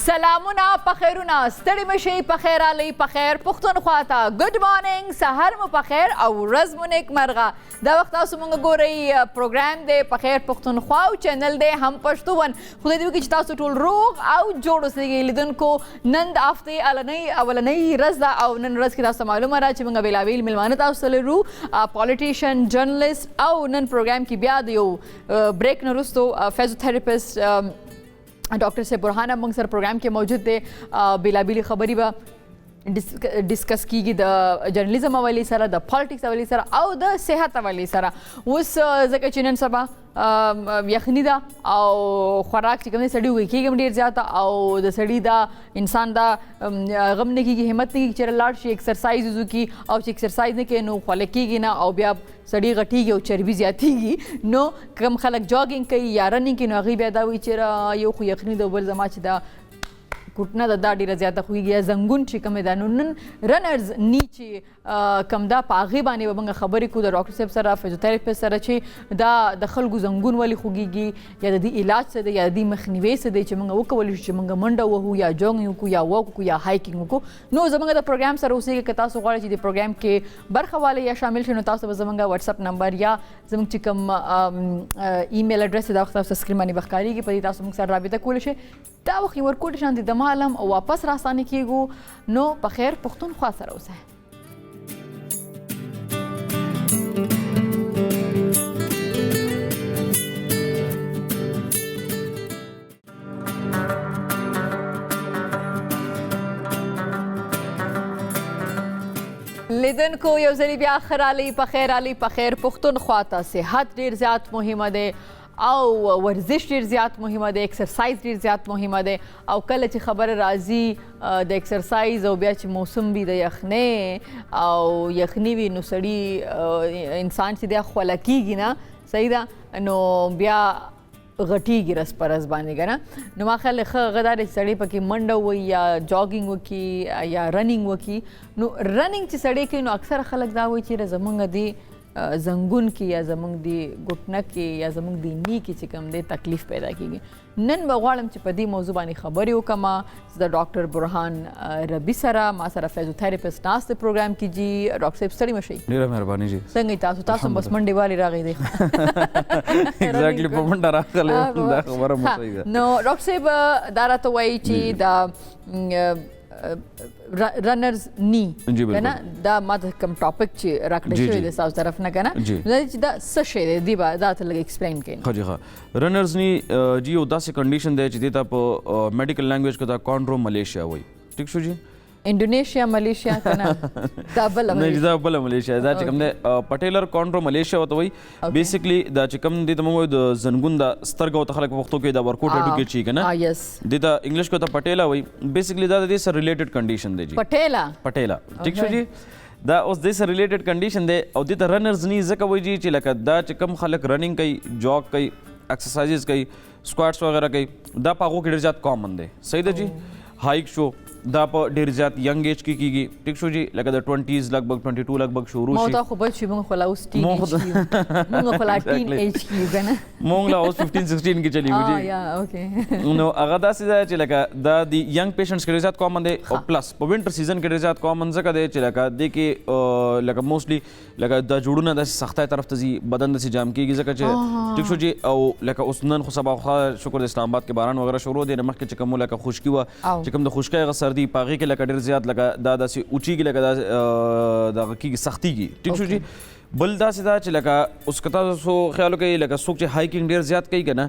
سلامونه پخیرونه ستړي مشي پخیر علي پخیر پښتونخوا ته ګډ مارننګ سحر مو پخیر او ورځ مو نیک مرغه دا وخت تاسو مونږ ګورئ پروګرام دی پخیر پښتونخوا او چینل دی هم پښتون خدای دې وکړي چې تاسو ټول روغ او جوړ اوسئ لیدونکو نن د هفتې اولنۍ ورځ ده او نن ورځ کې تاسو معلومه ده چې مونږ بېلابېل میلمانه تاسو لرو پالیټیشن جرنلسټ او نن پروګرام کې بیا د یو بریک نه وروستو فیزیوتھراپسټ ډاکټر صاحب برهان موږ سره پروګرام کې موجود دی بېلابېلې خبرې به ډسکس کیږي د جرنالیزم حوالې سره د پالیټکس حوالې سره او د صحت حوالې سره اوس ځکه چې نن سبا یخني ده او خوراک چې کوم دی سړي وږی کېږي ډېر زیاته او د سړي دا انسان دا غم نه کېږي همت نه کېږي چې لاړ شي ایکسرسایز وکړي او چې ایکسرسایز نه کوي نو خوله کېږي نه او بیا سړي غټېږي او چربي زیاتېږي نو کوم خلک جاګینګ کوي یا رننګ کوي نو هغوی بیا دا وایي چې یو خو یخني ده بل زما چې دا کوټنه د دا ډېره زیاته خوږي یا زنګون چې کومې ده نو نن رنرز نی چې کوم دا په هغې باندې به موږ خبرې کوو د ډاکټر صاحب سره فیزیوتھراپسټ سره چې دا د خلکو زنګون ولې خوږېږي یا د دې علاج څه دی یا د دې مخنیوی څه دی چې موږ وکولی شو چې موږ منډه وهو یا جوګینګ وکړو یا واک وکړو یا هایکینګ وکړو نو زموږ د پروګرام سره اوسېږي که تاسو غواړئ چې د پروګرام کې برخه والی یا شامل شئ نو تاسو به زموږ واتساپ نمبر یا زموږ چې کوم ایمیل اډرس دی دا وخت تاسو سکرین باندې به ښکارېږي په دې تاسو موږ سره رابطه کولی شئ دا وخت یې ورکوټ شانتې د معلم او واپس راستانه کیږو نو په خیر پښتونخوا سره اوسئ لیدونکو یو ځلې بیا ښه رالی په خیر رالی په خیر پښتونخوا ته صحت ډېر زیات مهمه دی او ورزش ډېر زیات مهمه دی ایکسرسایز ډېر زیات مهمه دی او کله چې خبره راځي د ایکسرسایز او بیا چې موسم وي د یخنۍ او یخني وي نو سړي انسان چې دی خوله کېږي نه صحیح ده نو بیا غټېږي رس په رس باندې که نه نو ما خیال ښه هغه دا دی چې سړی پکې منډه ووایي یا جاګینګ وکړي یا رننګ وکړي نو رننګ چې سړی کوي نو اکثره خلک دا وایي چې زمونږ دی زنګون کې یا زمونږ د ګوټنه کې یا زمونږ د نی کې چې کوم دی تکلیف پیدا کېږي نن به غواړم چې په دې موضوع باندې خبرې وکړم د ډاکټر برهان ربي سره ما سره فیزیوتھراپسټ ناست دی پروګرام کې جی ډاکټر صاحب ستړي مه شئ ډېره مهرباني جی څنګه تاسو بس منډې والې راغی دی ایگزیکټلی په منډه راغلی دا خبره مو صحیح ده نو ډاکټر صاحب دا راته وایي چې دا رنرز نی کنه دا ماته کوم ټاپک چې راکړی شوی دی تاسو طرف نه کنه دا چې دا څه شی دی دا ته لږ ایکسپلین کړئ ښه جی ښه رنرز نی جی یو داسې کنډیشن دی چې دې ته په میډیکل لینګویج کې دا کانډرو ملیشیا وایي ټیک شو جی انډونیشیا ملیشیا کنه دا بله ملیشیا دا چې کوم دی پټیلر کانډرو ملیشیا ورته وایي بیسیکلی دا چې کوم دی ته موږ وایو د زنګون د سترګو ته خلک په پښتو کې دا ورکوټ اډوکیټ شي که نه دې ته انګلیش کې ته پټیلا وایي بیسیکلی دا د دې سره ریلیټډ کنډیشن دی جی پټیلا ټیک شو جی دا اوس دې سره ریلیټډ کنډیشن دی او دې ته رنرز نی ځکه وایي جی چې لکه دا چې کوم خلک رننګ کوي جاګ کوي ایکسرسایزز کوي سکواټس وغیرہ کوي دا په هغو کې ډېر زیات کامن دی صحیح ده جی هایک شو دا په ډېر زیات ینګ ایج کې کېږي ټیک شو جی لکه د 20s لګبګ 22 لګبګ شروع شي موږ خو بچ شي موږ خو لا اوس ټین ایج کې موږ خو لا ټین ایج کې کنه موږ لا اوس 15 16 کې چلی وځي یا اوکې نو هغه داسې ده چې لکه دا د ینګ پیشنټس کې ډېر زیات کامن دی او پلس په وینټر سیزن کې ډېر زیات کامن ځکه دی چې لکه دې کې لکه موسټلی لکه دا جوړونه داسې سختۍ طرف ته ځي بدن داسې جام کېږي ځکه چې ټیک شو جی او لکه اوس نن خو سبا شکر د اسلام آباد کې باران وغیرہ شروع دی مخکې چې کوم لکه خشکي وه چې کوم د خشکۍ هغه سردي په هغې کې لکه ډېر زیات لکه دا داسې اوچېږي لکه دا دغه کېږي سختېږي ټیک شو جی بل داسې دا چې لکه اوس که تاسو خیال وکړئ لکه څوک چې هایکینګ ډېر زیات کوي که نه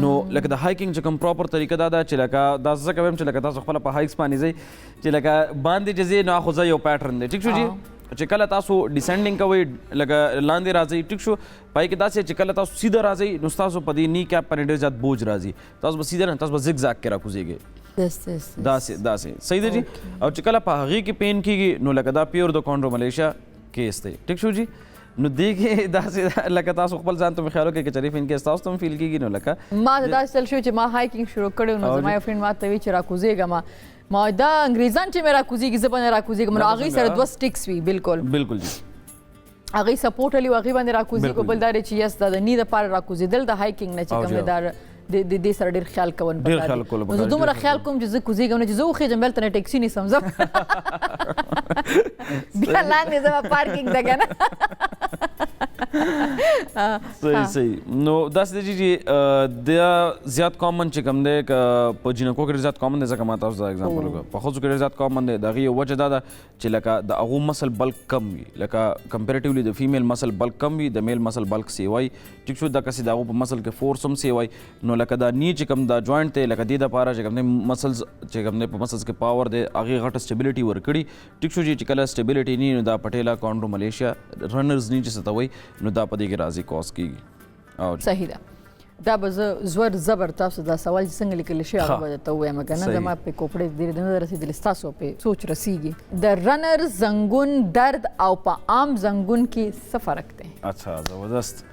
نو لکه د هایکینګ چې کوم پراپر طریقه دا ده چې لکه دا ځکه وایم چې لکه تاسو خپله په هایکس باندې ځئ چې لکه باندې چې ځئ نو خو ځئ یو پیټرن دی ټیک شو جی چې کله تاسو ډیسنډینګ کوئ لکه لاندې راځئ ټیک شو پای کې داسې چې کله تاسو سیده راځئ نو ستاسو په دې نی کیپ باندې ډېر زیات بوج راځي تاسو به سیده نه تاسو به زیګ زاګ کې راکوزیږئ داسې صحیح ده جی او چې کله په هغې کې پین کېږي نو لکه دا پیور د کانډرو ملیشیا کیس دی ټیک شو جی نو دې کې داسې لکه تاسو خپل ځان ته مې خیال وکړئ که چېرې ان کیس تاسو ته هم فیل کېږي نو لکه ما ته داسې چل شو چې ما هایکینګ شروع کړی نو زما یو فرینډ ما ته وایي چې راکوزېږم ما دا انګریزان چې مې راکوزېږي زه باندې راکوزېږم نو هغوی سره 2 سټیکس وي بالکل جی هغوی سپورټ علي هغوی باندې راکوزېږي بل دا دی چې یس دا د نی دپاره راکوزېدل د هایکینګ نه چې کوم دی دا د دې سره ډېر خیال کول ډېر خیال کول پکار زه دومره خیال کوم چې زه کوزېږم نه چې زه وخېږم بلته نه ټیکسي نیسم زه بیا لاندې زما پارکینګ ده که نه صحیح نو داسې دی چې دا زیات کامن چې کوم دی که په جینکو کې ډېر زیات کامن دی ځکه ما تاسو ته اګزامپل وکړ په ښځو کې ډېر زیات کامن دی د هغې یو وجه دا ده چې لکه د هغو مسل بلک کم وي لکه کمپیریټیولی د فیمیل مسل بلک کم وي د میل مسل بلک سیوای ټیک شو دقسې د هغو په مسل کې فورس هم سیوای نو لکه دا نی چې کوم دا جوینټ دی لکه دې دپاره چې کوم دی مسلز چې کوم دی په مسلز کې پاور دی هغې غټه سټیبلیټي ورکړي ټیک شو چې کله سټیبلیټي نی نو دا پټیلا کانډرو ملیشیا رنرز نی چې څه ته وایي نو دا په دې کې راځي کاز کېږي صحیح ده دا به زه زور زبر تاسو دا سوال چې څنګه لیکلی شوی هغه به درته ووایم که نه زما پې کوپړې ډېرې نه ده رسېدلې ستاسو پې سوچ رسیږي د رنر زنګون درد او په عام زنګون کې څه فرق دی اچھا زبردست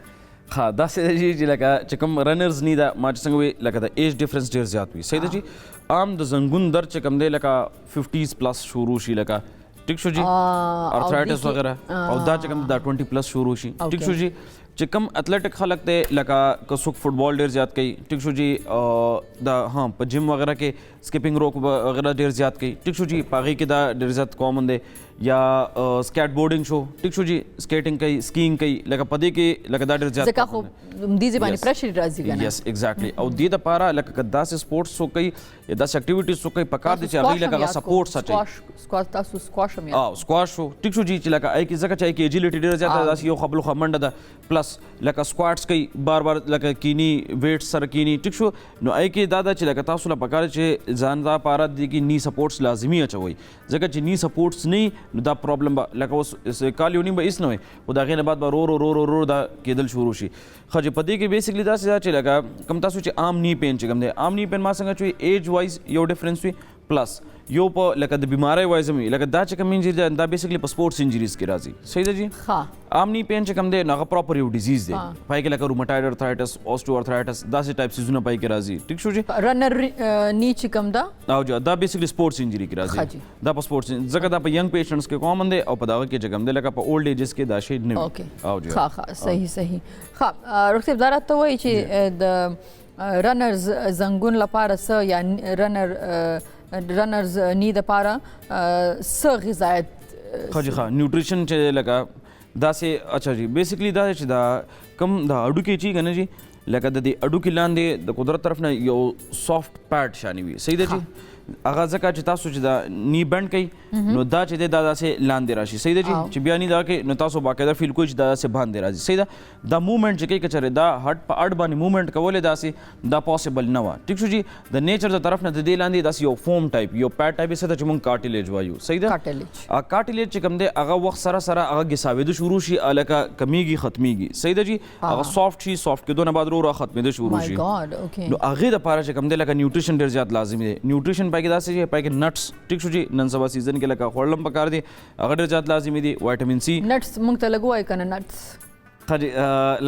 ها داسې دی چې لکه چې کوم رنرز نی ده ما چې څنګه وایي لکه د ایج ډفرنس ډېر زیات وي صحیح ده چې عام د زنګون درد چې کوم دی لکه 50s پلس شروع شي لکه ټیک شو جی ارتھرائټس وغیرہ او دا چې کوم دا 20 پلس شروع شي ټیک شو جی چې کوم اتلیټک خلک دی لکه که څوک فټبال ډېر زیات کوي ټیک شو جی دا ها په جیم وغیرہ کې سکیپنګ روپ وغیرہ ډېر زیات کوي ټیک شو جی په هغې کې دا ډېر زیات کامن دی یا سکیټ بورډینګ شو ټیک شو جی سکیټینګ کوي سکیینګ کوي لکه په دې کې لکه دا ډېر زیات ځکه خو دې باندې پریشر راځي که نه یس ایگزیکټلی او دې دپاره لکه که داسې سپورټس څوک کوي یا داسې اکټیویټیز څوک کوي پکار دی چې هغوی لکه هغه سپورټس اچوي تاسو سکواش هم سکواش شو ټیک شو جی چې لکه هغې کې ځکه چې هغې کې ایجیلیټي ډېره زیاته ده داسې یو خبلوخه منډه ده پلس لکه سکواټس کوي بار بار لکه کینی ویټس سره کینی ټیک شو نو هغې کې دا ده چې لکه تاسو له پکار چې ځان دپاره دې کې نی سپورټس لازمي اچوئ ځکه چې نی سپورټس نه نو دا پرابلم به لکه اوس کال یو نیم به هېڅ نه وي خو د هغې نه بعد به رو دا کېدل شروع شي ښه چې په دې کې بیسیکلی داسې ده چې لکه کوم تاسو چې عام نی پین چې کوم دی عام نی پین ما څنګه چې ایج وایز یو ډفرنس وي پلس یو په لکه د بیمارۍ وایز هم وي لکه دا چې کوم انجری ده دا بیسیکلی په سپورټس انجریز کې راځي صحیح ده جی عام نی پین چې کوم دی نو هغه پراپر یو ډیزیز دی پای کې لکه روماټایډ ارتھرایټس اوسټو ارتھرایټس داسې ټایپ سیزونه پای کې راځي ټیک شو جی رنر نی چې کوم ده او جی دا بیسیکلی سپورټس انجری کې راځي دا په سپورټس ځکه دا په ینګ پیشنټس کې کامن دی او په دغه کې چې کوم دی لکه په اولډ ایجز کې دا شی نه وي او جی صحیح ډاکټر صاحب دا راته وایي چې د رنرز زنګون لپاره څه یا رنرز نی دپاره څه غذایت ښه جی ښه نیوټریشن چې لکه داسې اچھا جی بیسیکلی دا چې دا کم د هډوکي چې که نه جي لکه د دې هډوکي لاندې د قدرت طرف نه یو سافټ پیډ شانې وي صحیح ده جی هغه ځکه چې تاسو چې دا نی بند کوي نو دا چې دی دا داسې لاندې راشي صحیح ده جی چې بیا نی دا کې نو تاسو باقاعده فیل کوئ چې دا داسې باندې راځي صحیح ده دا موومنټ چې کوي که چېرې دا هډ په اډ باندې موومنټ کولی داسې دا پاسبل نه وه ټیک شو جی د نیچر د طرف نه د دې لاندې داسې یو فوم ټایپ یو پیډ ټایپ یې څه ده چې مونږ کارټیلیج وایو صحیح ده کارټیلیج چې کوم دی هغه وخت سره سره هغه ګساوېده شروع شي لکه کمیږي ختمیږي صحیح ده جی هغه سافټ شي سافټ کېدو نه بعد رو ختمېده شروع شي نو هغې دپاره چې کوم دی لکه نیوټریشن ډېر زیات لازمي دی نیوټریشن پای کې داسې چې پای کې نټس ټیک شو جی نن سبا سیزن کې لکه خوړل هم پکار دي هغه ډېر زیات لازمي دي وایټامین سی نټس موږ ته لږ وایي که نه نټس ښه جی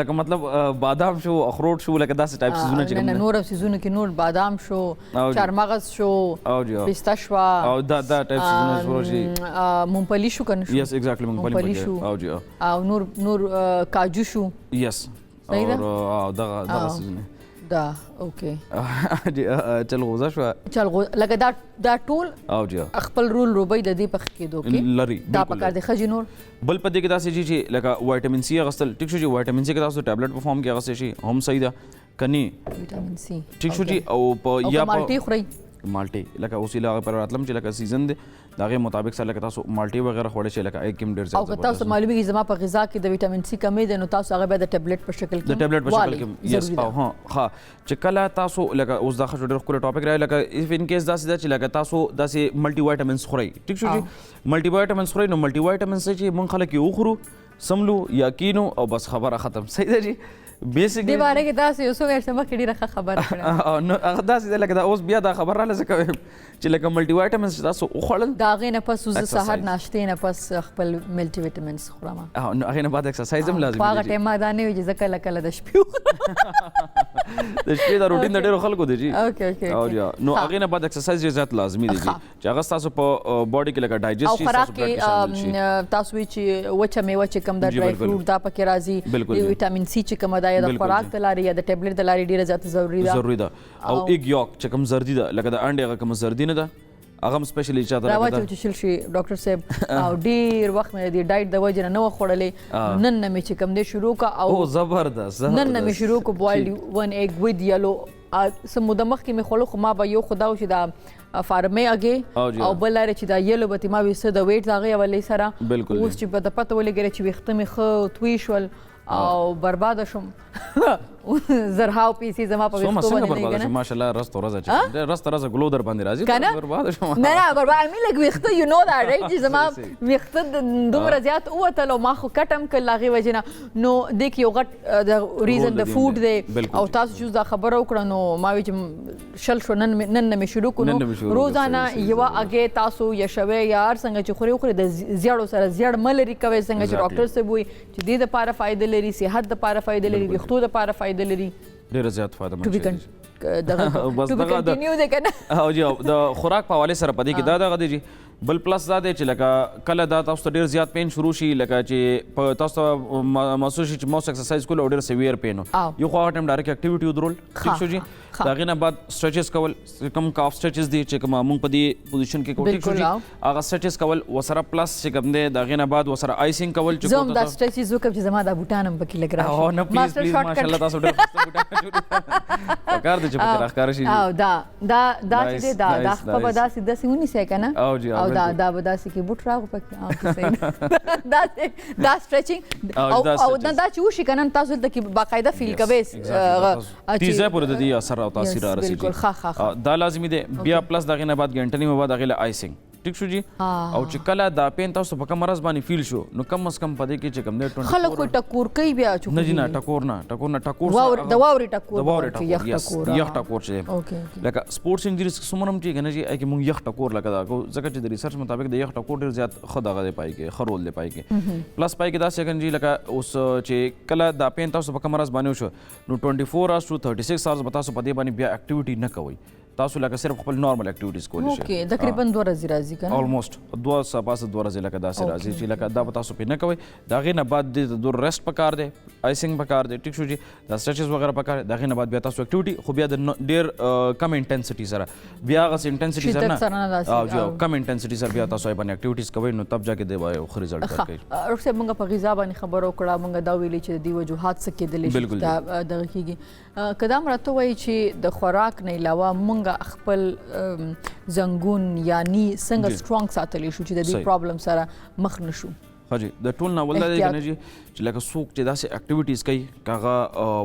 لکه مطلب بادام شو اخروټ شو لکه داسې ټایپ سیزونه چې کوم نور سیزونه کې نور بادام شو چارمغز شو پسته شوه او دا ټایپ سیزونه شروع شي مونګفلي شو که نه شو یس ایگزیکټلی مونګفلي شو او نور کاجو شو یس او دغه سیزونه دا اوکې جی چل غوزه شوه لکه دا ټول او جی خپل رول روبۍ د دې پخ کېدو کې لري دا پکار دی ښه جي نور بل په دې کې داسې چې لکه وایټامین سی اخیستل ټیک شو جی وایټامین سی کې تاسو ټابلیټ په فارم کې اخیستی شي هم صحیح ده که نه ویټامین سی ټیک شو جی او په یا مالټې خورئ مالټې لکه اوس هغه پر راتلم چې لکه سیزن دی د هغې مطابق سره لکه تاسو مالټې وغیره خوړی شئ لکه هغې کې هم ډېر زیات او که تاسو معلومیږي زما په غذا کې د ویټامین سی کمی دی نو تاسو هغه بیا د ټابلیټ په شکل کې یس او ها چې کله تاسو لکه اوس دا ښه ډېر ښکلی ټاپک راغی لکه اف ان کیس داسې ده چې لکه تاسو داسې ملټي وایټامنس خورئ ټیک شو جي ملټي وایټامنس خورئ نو ملټي وایټامنس چې موږ خلک یې وخورو سملو یا کینو او بس خبره ختم صحیح ده جی بیسیکلی دې باره کې تاسو یو څو میاشتې مخکې ډېره ښه خبره کړې نو هغه داسې ده لکه دا اوس بیا دا خبر راله زه کوم چې لکه ملټي وایټامنس چې تاسو وخوړل د هغې نه پس زه سهار ناشتې نه پس خپل ملټي ویټامنس خورم نو هغې نه بعد اکسرسایز هم لازمي په هغه ټایم ما دا نه وي چې زه کله کله د شپې د شپې دا روټین د ډېرو خلکو دی جی نو هغې نه بعد اکسرسایز ډېر زیات لازمي دی جی چې هغه ستاسو په باډي کې لکه ډایجسټ او خوراک کې تاسو وایي چې وچه میوه چې کوم ده ډرای فروټ دا پکې راځي ویټامین سی چې کومه ده یا د خوراک د لارې یا د ټیبلټ د لارې ډېره زیاته ضروري ده او ایګ یوک چې کوم زردي ده لکه د انډې هغه کوم زردي نه ده هغه هم سپیشلی چاته راوچو چې شل شي ډاکټر صاحب او ډېر وخت مې د ډایټ د وجې نه و خوړلې نن نه مې چې کوم دی شروع کا او زبردست نن نه مې شروع کو بوایلډ ون ایګ وذ یلو سموده مخکې مې خوړو خو ما به یو خدا و چې دا فارمې اگې او بل لري چې دا یلو به ما وسه د ویټ هغه ولې سره بالکل اوس چې په پته ولګره چې وخت مې خو توی شول او برباد شم زرهاو پیسې زما په وختو باندې نه برباد شم ماشاءالله رست ورځ چې رست ورځ ګلو در باندې راځي برباد شم نه برباد مې لګ وخت یو نو دا رایټ چې زما وخت دومره زیات اوته ما خو کټم کله لاغي وجنه نو دیک یو غټ د ریزن د فود دی او تاسو چې دا خبره وکړه نو ما وی شل شو نن مې شروع کړو روزانه یو اگې تاسو یا شوي یار څنګه چې خوري د زیړو سره زیړ ملري کوي څنګه چې ډاکټر سه وي چې دې د لپاره فائدې لري صحت د لپاره فائدې لري وختو د لپاره فائدې لري ډېر زیات فائدہ مند او جی د خوراک په حواله سره پدې کې دا دغه دی بل پلس دا دی چې لکه کله دا تاسو ته ډېر زیات پین شروع شي لکه چې په تاسو ته محسوس شي چې موس ایکسرسایز کول او ډېر سیویر پین یو خو هغه ټایم ډایرکټ اکټیویټي ودرول ٹھیک شو جی د هغې نه بعد سټریچز کول کوم کاف سټریچز دي چې کوم موږ په دې پوزیشن کې کوو ټیک شو جی هغه سټریچز کول وسره پلس چې کوم دی د هغې نه بعد وسره آیسینګ کول چې زم دا سټریچز وکړم چې زما دا بوټان هم پکې لګ راشي او نه پلیز پلیز ماشاءالله تاسو ډېر ښه بوټان پکار دي چې پکې راښکاره شي او دا چې دا خپل به داسې داسې ونیسئ که نه او دا به داسې کې بوټ راغو پکې دا سټریچینګ او دا چې وشي که نه تاسو دلته کې باقاعده فیل کوئ تیزه پورې د دې اثر او تاثیر راسي دا لازمي دی بیا پلس دغې نه بعد ګنټه نیمه بعد هغې له آیسینګ ټیک شو جی او چې کله دا پین تاسو په کوم مرض باندې فیل شو نو کم از کم پدې کې چې کوم دی خلک ټکور کوي بیا نه جی نه ټکور نه د واورې ټکور یخ ټکور چې لکه سپورټس انجریز څومره چې کنه جی کې مونږ یخ ټکور لکه دا ځکه چې د ریسرچ مطابق د یخ ټکور ډېر زیات ښه دغه دی پای کې ښه رول دی پای کې پلس پای کې دا سیکنډ جی لکه اوس چې کله دا پین تاسو په کوم مرض باندې وشو نو 24 hours to 36 hours به تاسو په دې باندې بیا اکټیویټي نه کوئ تاسو لکه صرف خپل نارمل اکټیویټیز کولی شئ اوکې تقریبا 2 ورځې راځي که نه آلموسټ 2 ورځې لکه داسې راځي چې لکه دا به تاسو پې نه کوئ د هغې نه بعد دې ته دور ریسټ پکار دی آیسینګ پکار دی ټیک شو جي دا سټریچز وغیره پکار دی د هغې نه بعد بیا تاسو اکټیویټي خو بیا د ډېر کم انټینسټي سره بیا هغسې انټینسټي سره نه جی کم انټینسټي سره بیا تاسو باندې اکټیویټیز کوئ نو تب جا کې دی به یو ښه ریزلټ ورکوي ډاکټر صاحب موږ په غذا باندې خبره وکړه موږ دا ویلي چې د دې وجوهات څه کېدلی شي دغه کېږي که دا هم راته ووایي چې د خوراک نه علاوه موږ خپل زنګون یا نی څنګه سټرونګ ساتلی شو چې د دې پرابلم سره مخ نه شو ها جی د ټول ناول دا دی کنه جی چې لکه څوک چې داسې اکټیویټیز کوي هغه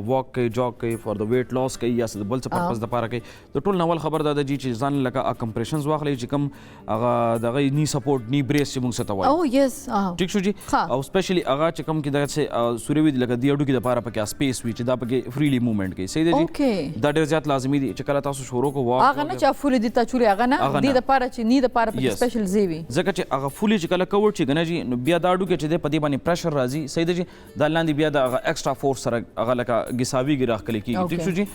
واک کوي جاګ کوي فار د ویټ لاس کوي یا د بل څه پرپز دپاره کوي د ټول ناول خبر دا ده جی چې ځان لکه کمپریشنز واخلئ چې کوم هغه دغه نی سپورټ نی بریس چې موږ څه ته وایو ټیک شو جی او سپیشلی هغه چې کوم کې دغسې سوري وي لکه دې هډوکي دپاره پکې سپیس وي چې دا پکې فریلی موومنټ کوي صحیح دی جی دا ډېر زیات لازمي دي چې کله تاسو شروع کو واک هغه نه چې فولي دي تا چوري هغه نه دې دپاره چې نی دپاره پکې سپیشل ځای وي ځکه چې هغه فولي چې کله کور شي که نه جي نو بیا دا هډوکي چې دی په دې باندې پریشر راځي صحیح دی جی دا لاندې بیا د هغه ایکسټرا فورس سره هغه لکه ګساویږي راښکلی کېږي ټیک شو جي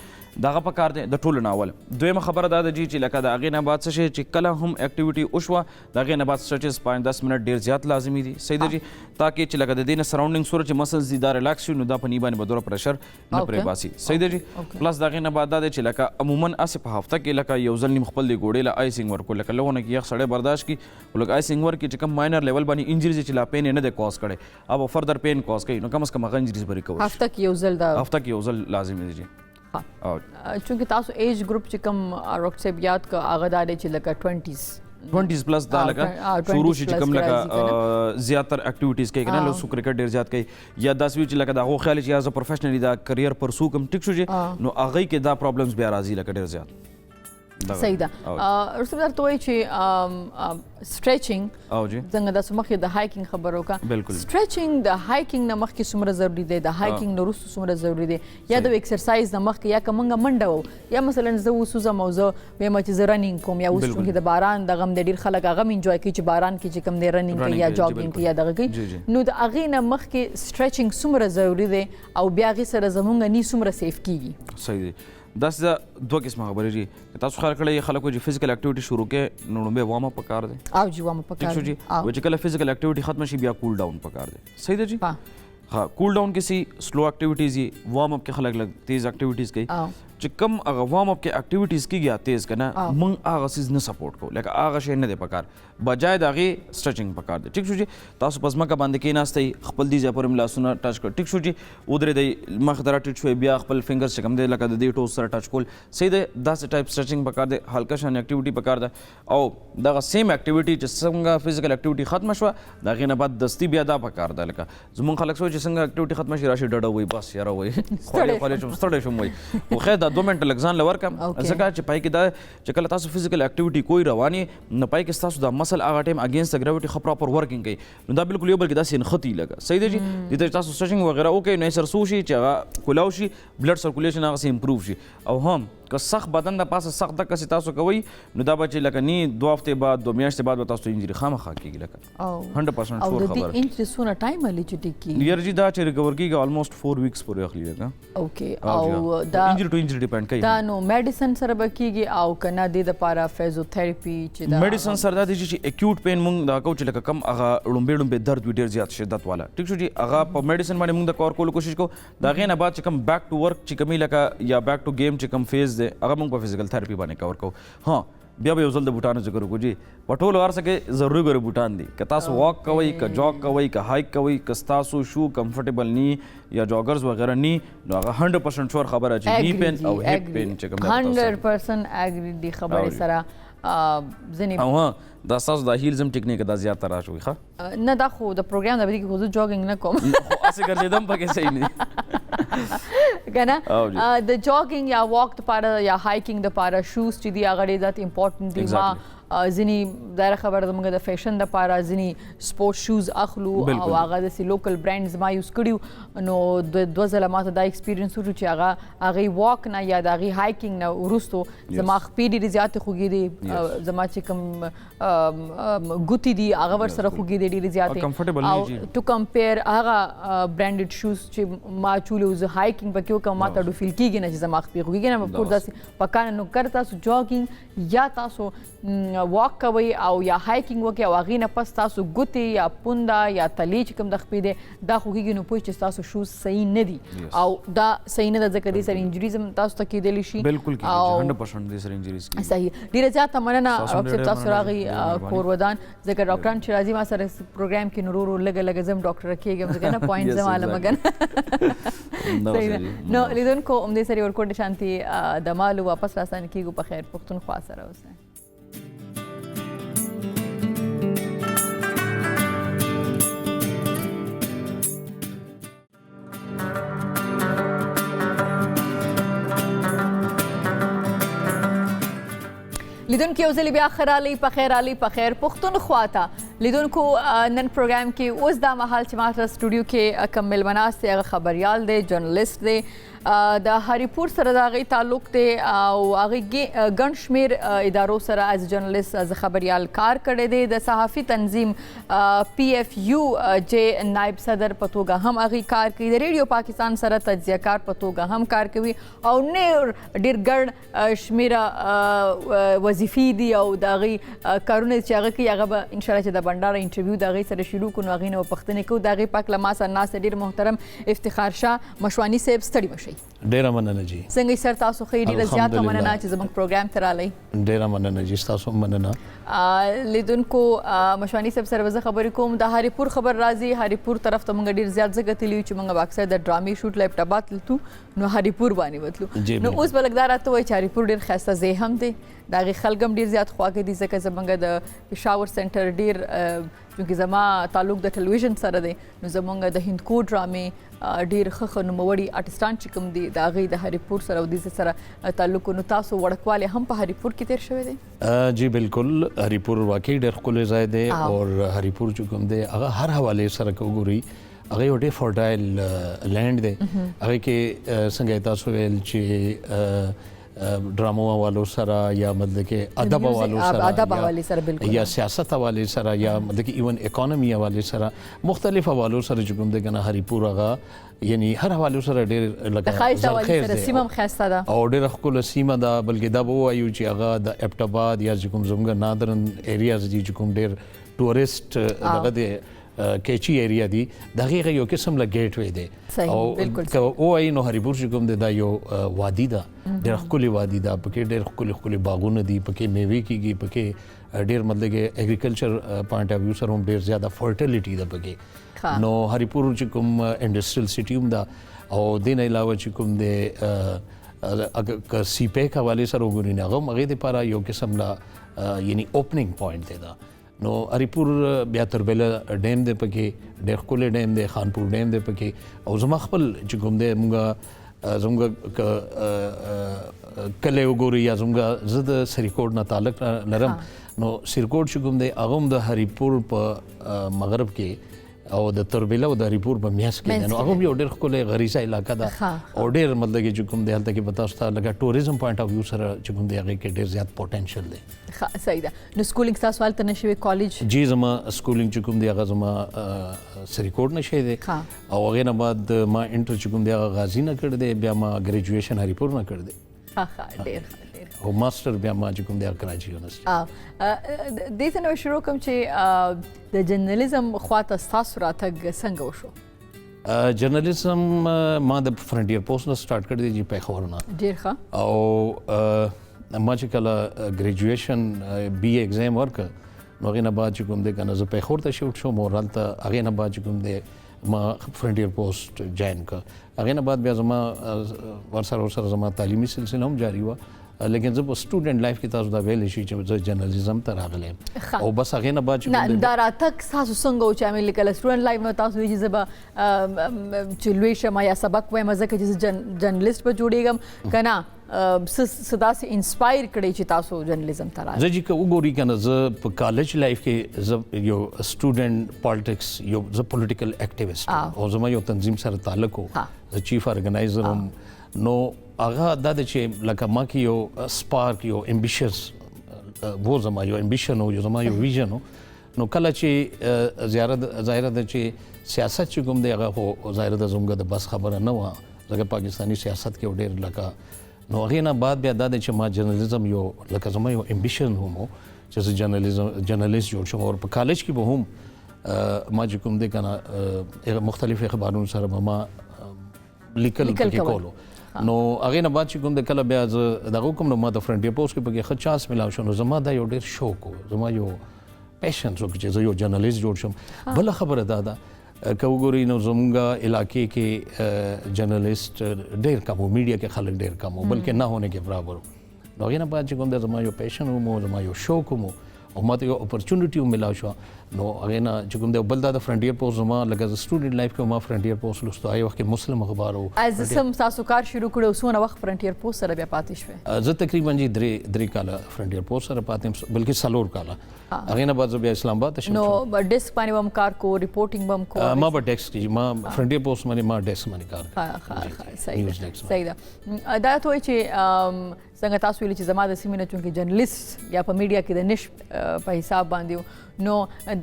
دغه پکار دی د ټولو ناول دویمه خبره دا ده جی چې لکه د هغې نه بعد څه شی چې کله هم اکټیویټي وشوه د هغې نه بعد سټریچز 5-10 منټ ډېر زیات لازمي دي صحیح دی جی تاکې چې لکه د دې نه سراونډنګ سوره چې مسلز دي دا ریلاکس شي نو دا په نی باندې به دوره پریشر نه پرې باسي صحیح دی جی پلس د هغې نه بعد دا دی چې لکه عموما هسې په هفته کې لکه یو ځل نیم خپل د ګوډې له آیسینګ ورکړو لکه لغونه کې یخ سړی برداشت کړي لکه آیسینګ ورکړي چې کوم ماینر لیول باندې انجریز چې لا پین یې نه دی کاز کړی او فردر پین کاز کوي نو کم از کم هغه انجریز به ریکور شي هفته کې یو ځل لازمي دی جی چونکې تاسو ایج ګروپ چې کوم ډاکټر صاحب یاد که هغه دا دی چې لکه 20 پلس دا لکه شروع شي چې کوم لکه زیاتر اکټیویټیز کوي کنه لکه کرکټ ډېر زیات کوي یا داسې وي چې لکه د هغو خیال چې ایز ا پروفیشنلی دا کریئر پرسو کوم ټیک شو جي نو هغوی کې دا پرابلمز بیا راځي لکه ډېر زیات صحیح ده رسول درته وایي چې سټریچینګ او جی څنګه داسې مخکې د هایکینګ خبره وکړه بالکل سټریچینګ د هایکینګ نه مخکې څومره ضروري دی د هایکینګ نه وروسته څومره ضروري دی یا د ایکسرسایز نه مخکې یا که موږ منډه وو یا مثلا زه اوس وځم او زه وایم چې زه رنینګ کوم یا اوس چونکې د باران دغه هم د ډېر خلک هغه هم انجوای کوي چې باران کې چې کوم دی رنینګ کوي یا جاګینګ کوي یا دغه کوي نو د هغې نه مخکې سټریچینګ څومره ضروري دی او بیا هغې سره زموږ نی څومره سیف کېږي صحیح دی داسې دوه قسمه خبرې دي که تاسو خیال کړی خلک وایي چې فزیکل اکټیویټي شروع کړئ نو لومړی وارم اپ پکار دی او جی وارم اپ پکار دی چې کله فزیکل اکټیویټي ختمه شي بیا کول ډاون پکار دی صحیح دی جی ها کول ډاون کې سي سلو اکټیویټیز یي وارم اپ کې خلک لګ تیز اکټیویټیز کوي چې کم هغه وارم اپ کې اکټیویټیز کیږي تیز کنه مونږ هغه سیز نه سپورټ کوو لکه هغه شی نه دی پکار بجای د هغې سټرچنګ پکار دی ټیک شو چې تاسو په ځمکه باندې کېناستئ خپل دې ځای پورې مو لاسونه ټچ کړ ټیک شو چې ودرېدئ مخ ته راټیټ شوئ بیا خپل فنګرز چې کوم دی لکه د دې ټوز سره ټچ کول صحیح دی داسې ټایپ سټرچنګ پکار دی هلکه شان اکټیویټي پکار ده او دغه سیم اکټیویټي چې څنګه فزیکل اکټیویټي ختمه شوه د هغې نه بعد دستي بیا دا پکار ده لکه زمونږ خلک سوچ چې څنګه اکټیویټي ختمه شي راشي ډډه وایي بس یاره وایي خولې شم ستړی شم وایي خو خیر دا 2 منټه لږ ځان له ورکړم ځکه چې پای کې دا چې کله تاسو فزیکل اکټیویټي کوئی رواني نو پای کې ستاسو دا مسل هغه ټایم اګینسټ د ګراویټي ښه پراپر ورکینګ کوي نو دا بالکل یو بل کې داسې نښتي لګه صحیح دی چې دې ته تاسو سټرچنګ وغیره وکړئ نو یې سره څه شي چې هغه کولاو شي بلډ سرکولیشن هغسې امپروو شي او هم که سخت بدن د پاسه سخت دقسې تاسو کوئ نو دا به چې لکه نی 2 هفتې بعد 2 میاشتې بعد به تاسو ته انجري خامخا کېږي لکه 100% شور خبره او د انجري څونه ټایم هلي چې ټیک کېږي یار جی دا چې ریکور کېږي آلموسټ 4 ویکس پورې اخلي لکه اوکې او دا انجري ټو انجري ډیپینډ کوي دا نو میډیسن سره به کېږي او که نه دې دپاره فیزیوتھراپي چې دا میډیسن سره دا دی چې اکیوټ پین مونږ دا کوو چې لکه کم هغه ړومبې درد وي ډېر زیات شدت والا ټیک شو چې هغه په میډیسن باندې مونږ د کور کولو کوشش کوو د هغې نه بعد چې کم بیک ټو ورک چې کمي لکه یا بیک ټو گیم چې کم فیز دی هغه مونږ په فزیکل تھراپي باندې کور کوو ها بیا به یو ځل د بوټانو ذکر وکړو جی په ټولو هر څه کې ضروري ګورې بوټان دي که تاسو واک کوئ که جاګ کوئ که هایک کوئ که ستاسو شو کمفرټیبل نی یا جاګرز وغیره نی نو هغه 100% شور خبره چې نی پین او هیپ پین چې کوم 100% اګری دی خبرې سره ځینې او ها دا ستاسو د هیلزم ټیکنیک دا زیات راشوي ښه نه دا خو د پروګرام د بدی کې خو زه جاګینګ نه کوم خو هسې ګرځېدم پکې صحیح نه که نه د جاګینګ یا واک دپاره یا هایکینګ دپاره شوز چې دي هغه ډېر زیات امپورټنټ دي ما ځینې دا خبره زموږ د فیشن دپاره ځینې سپورټ شوز اخلو او هغه داسې لوکل برانډز ما یوز کړي نو دوه ځله ماته دا ایکسپیرینس وشو چې هغې واک نه یا د هغې هایکینګ نه وروستو زما خپې ډېرې زیاتې خوږې دي زما چې کوم ګوتې دي هغه ورسره خوږې دي ډېرې زیاتې او ټو کمپیر هغه برانډډ شوز چې ما چولې زه هایکینګ پکې وکړم ما ته ډو فیل کېږي نه چې زما خپې خوږېږي نه مفکور داسې پکانه نو کر تاسو جاګینګ یا تاسو واک کوئ او یا هایکینګ وکړئ او هغې نه پس تاسو ګوتې یا پونده یا تلې چې کوم د خپې دی دا خوږېږي نو پوه چې ستاسو شوز صحیح نه دي او دا صحیح نه ده ځکه دې سره انجریز هم تاسو ته کېدلی شي بالکل کېږي 100% دې سره انجریز کېږي صحیح ډېره زیاته مننه ډاکټر صاحب تاسو راغئ کور ودان ځکه ډاکټران چې راځي ما سره پروګرام کې نو ورو لږه لږه زه هم ډاکټره کېږم ځکه نه پوینټ زه معلومه ګڼه صحیح ده نو لیدونکو همدې سره ورکوټ شانتي د مالو واپس راستانه کېږو په خیر پښتونخوا سره اوسئ لیدونکو یو ځلې بیا ښه رالی په خیر پښتونخوا ته لیدونکو نن پروګرام کې اوس دا مهال چې ماته سټوډیو کې کوم میلمه ناست دی هغه خبریال دی جرنلسټ دی د هریپور سره د هغې تعلق دی او هغې ګڼ شمېر ادارو سره ایز جرنلسټ ایز خبریال کار کړی دی د صحافي تنظیم پی ایف یو چې نایب صدر په توګه هم هغې کار کوي د ریډیو پاکستان سره تجزیه کار په توګه هم کار کوي او نور ډېر ګڼ شمېره وظیفې دي او د هغې کارونه چې هغه کوي هغه به انشاءالله چې د بنډاره انټرویو د هغې سره شروع کړو نو هغې نه به پوښتنې کوو د هغې پاک له ما سره ناست ډېر محترم افتخار شاه مشواني صاحب ستړي مشئ ډیره مننه جی څنګه سر تاسو ښه ډیره زیاته مننه چې زموږ پروګرام ته رالی ډیره مننه جی تاسو مننه لیدونکو مشواني صاحب سره زه خبرې کوم د هریپور خبر راځي هریپور طرف ته موږ ډیر زیات ځکه تللي چې موږ به اکثر د ډرامې شوټ له ابټاباد تلتو نو هریپور باندې وتلو نو اوس به لږ دا راته وایي چې هریپور ډېر ښایسته ځای هم دی د هغې خلک هم ډېر زیات خواږه دي ځکه زموږ د پېښور سنټر ډېر چونکې زما تعلق د ټلویزیون سره دی نو زموږ د هندکو ډرامې ډېر ښه نوموړي آرټسټان چې کوم دي د هغې د هریپور سره او دې سره تعلق نو تاسو وړکوالی هم په هریپور کې تیر شوی دی جی بالکل هریپور واقعي ډېر ښکلی ځای دی او هریپور چې کوم دی هغه هر حوالې سره که وګورئ هغه یو ډېر فرټایل لینډ دی هغې کې څنګه تاسو ویل چې ډرامو والو سره یا مطلب کې ادب والو سره یا سیاست حوالې سره یا مطلب کې ایون اکانومي حوالې سره مختلف حوالو سره چې کوم دی که نه هریپور هغه یعنی هر حوالو سره ډېر لکه زرخیز دی سیمه هم ښایسته ده او ډېره ښکله سیمه ده بلکې دا به ووایو چې هغه د ابټاباد یا چې کوم زموږ نادرن ایریاز دي چې کوم ډېر ټورسټ دغه دی کیچی ایریا دی دغه یو قسم لا گیټ وی دی صحیح، بالکل او ای نو هریپور چې کوم دی دا یو وادي ده ډېر ښکلې وادي ده پکې ډېر ښکلې باغونه دي پکې میوې کېږي پکې ډېر مطلب کې ایګریکلچر پوینټ اف ویو سره هم ډېر زیاده فرټیلیټي ده پکې نو هریپور چې کوم انډسټریل سټي هم ده او دین علاوه چې کوم دی اگر سی پیک حواله سره وګورئ نه هغه دپاره یو قسم لا یعنی اوپننګ پوینټ دی دا نو هریپور بیا تربیله ډیم دی پکې ډېر ښکلی ډیم دی خانپور ډیم دی پکې او زما خپل چې کوم دی زموږ کلی وګورئ یا زموږ زه د سریکوټ نه تعلق لرم نو سریکوټ چې کوم دی هغه هم د هریپور په مغرب کې او د تربیله او د هریپور په میاس کې دی نو هغه هم یو ډېر ښکلی غریزه علاقه ده او ډېر مطلب کې چې کوم دی هلته کې به تاسو ته لکه ټوریزم پوینټ اف ویو سره چې کوم دی هغې کې ډېر زیات پوټینشیل دی صحیح ده نو سکولینګ ستاسو هلته نه شوی کالج جی زما سکولینګ چې کوم دی هغه زما سریکوټ نه شوی دی او هغې نه بعد ما انټر چې کوم دی هغه غازي نه کړی دی بیا ما ګریجویشن هریپور نه کړی دی ډېر او ماسټر بیا ما چې کوم دی کراچي یونیورسټي دې ته نو شروع کوم چې د جرنالیزم خواته ستاسو راتګ څنګه وشو جرنالیزم ما د فرنټیر پوسټ نه سٹارټ کړی دی جی پیښور نه ډېر ښه او ما چې کله ګریجویشن بی اے ایگزام ورکړ نو هغې نه بعد چې کوم دی که نه زه پیښور ته شفټ شوم او هلته هغې نه بعد چې کوم دی ما فرنټیر پوسټ جاین کړ هغې نه بعد بیا زما ورسره زما تعلیمي سلسله هم جاري وه لیکن زه په سټوډنټ لایف کې تاسو دا ویلی شي چې زه جرنالیزم ته راغلی او بس هغې نه بعد چې دا راتګ ستاسو څنګه و چې امې کله سټوډنټ لایف نه تاسو وایي چې زه به چې لوی شم یا سبق وایم ځکه چې زه جرنالیسټ به جوړېږم که نه څه داسې انسپایر کړی چې تاسو جرنالیزم ته راغلئ زه چې که وګورئ که نه زه په کالج لایف کې زه یو سټوډنټ پالټکس زه پولیټیکل اکټیویسټ او زما یو تنظیم سره تعلق و زه چیف ارګنایزر هم نو هغه دا ده چې لکه ما کې یو سپارک یو امبیشس و زما یو امبیشن و زما یو ویژن و نو کله چې ظاهره ده چې سیاست چې کوم دی هغه خو ظاهره ده زموږ د بس خبره نه وه ځکه پاکستاني سیاست کې ډېر لکه نو هغې نه بعد بیا دا دی چې ما جرنالیزم یو لکه زما یو امبیشن هم و چې زه جرنالیست جوړ شم او په کالج کې به هم ما چې کوم دی که نه مختلف اخبارونو سره به ما لیکل پکې کولو نو هغې نه بعد چې کوم دی کله بیا زه دغه کوم نو ما د فرنټیر پوسټ کې پکې ښه چانس میلاو شو نو زما دا یو ډېر شوق و زما یو پیشنس و چې زه یو جرنالیست جوړ شم بله خبره دا ده که وګورئ نو زموږ علاقې کې جرنالیست ډېر کم و میډیا کې خلک ډېر کم و بلکې نه ہونے کې برابر و نو هغې نه بعد چې کوم دی زما یو پیشن هم و زما یو شوق هم او ما ته یو اپرچونټي هم میلاو شوه نو هغې نه چې کوم دی بل دا د فرنټیر پوسټ زما لکه زه سټوډنټ لایف کې ما فرنټیر پوسټ لوستو هغې وخت کې مسلم اخبار و سم تاسو کار شروع کړی څومره وخت فرنټیر پوسټ سره بیا پاتې شوې زه تقریبا جی درې کاله فرنټیر پوسټ سره پاتې یم بلکې څلور کاله هغې نه بعد زه بیا اسلام آباد ته شم نو ډیسک باندې به هم کار کو ریپورټینګ به هم کو ما به ډیسک کې ما فرنټیر پوسټ باندې ما ډیسک باندې کار صحیح ده دا ته وایي چې څنګه تاسو ویلي چې زما د سیمې نه چونکې جرنالیست یا په میډیا کې د نش په حساب باندې نو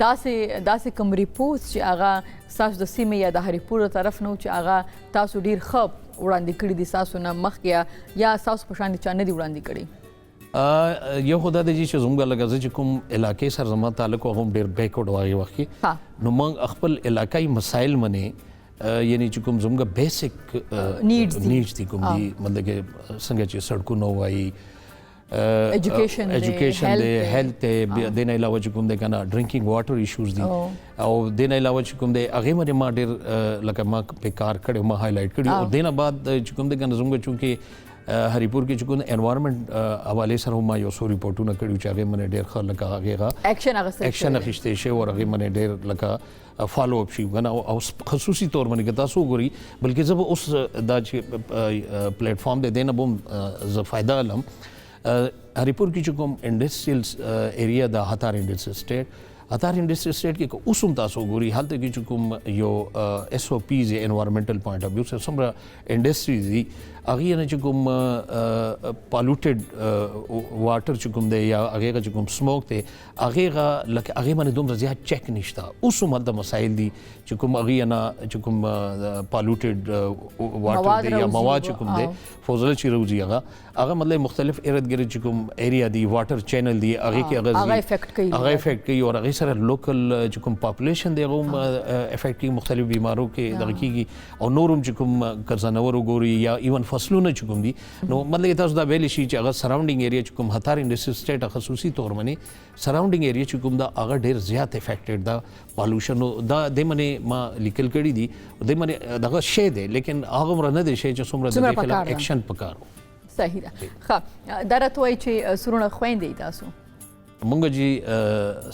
داسې کوم ریپورټ چې هغه ستاسو د سیمې یا د هریپور طرف نه چې هغه تاسو ډېر ښه وړاندې کړي دي ستاسو نه مخکې یا ستاسو په شان چا نه دي وړاندې کړي یو خو دا دی چې زموږ لکه زه چې کوم علاقې سره زما تعلق هغه هم ډېر بیکورډ و هغې وخت کې نو موږ خپل علاقایي مسایل منې یعنی چې کوم زموږ بیسک نیډز دي کوم دي مطلب کې څنګه چې سړکونه وایي ایجوکیشن دی هیلث دی دې نه علاوه چې کوم دی که نه ډرنکینګ واټر ایشوز دي او دې نه علاوه چې کوم دی هغې باندې ما ډېر لکه ما پې کار کړی ما هایلایټ کړي او دې نه بعد چې کوم دی که نه زموږ چونکې هریپور کې چې کوم انوایرمنټ حوالې سره هم ما یو څو ریپورټونه کړي چې هغې باندې ډېر ښه لکه هغې ایکشن اخیستی شوی او هغې باندې ډېر لکه فالو اپ شي کنه او خصوصي طور باندې که تاسو وګورئ بلکې زه به اوس دا چې پلیټ فارم دی دی نه به هم زه فایده علم هریپور کې چې کوم انډسټریل ایریا د هتار انډسټریل سټیټ هتار انډسټریل سټیټ کې اوس هم تاسو وګورئ هلته کې چې کوم یو ایس او پیز یا انوایرمنټل پوینټ اف ویو سره څومره انډسټریز دي هغې نه چې کوم پالوټډ واټر چې کوم دی یا هغې چې کوم سموک دی هغې لکه هغې باندې دومره زیات چیک نشته اوس هم هلته مسایل دي چې کوم هغې نه چې کوم پالوټډ واټر دی یا مواد چې کوم دی فوزله چې روځي هغه مطلب مختلف ارد ګرد چې کوم ایریا دی واټر چینل دی هغې کې هغه افیکټ کوي او هغې سره لوکل چې کوم پاپولیشن دی هغه افیکټ کیږي مختلف بیمارو کې دغه کیږي او نور هم چې کوم ځناور وګوري یا ایون فصلونه چې کوم دي نو مطلب تاسو دا ویلی شي چې هغه سراونډینګ ایریا چې کوم هتار انډستریل سټیټ خصوصي تور باندې سراونډینګ ایریا چې کوم دا هغه ډیر زیات افیکټډ دا پالوشن دا د منې ما لیکل کړی دي د منې دغه شی دی لیکن هغه مر نه دی شی چې څومره د خلاف اکشن پکارو صحیح ده ښه دا راته وایي چې سرونه خویندې تاسو مونږ جی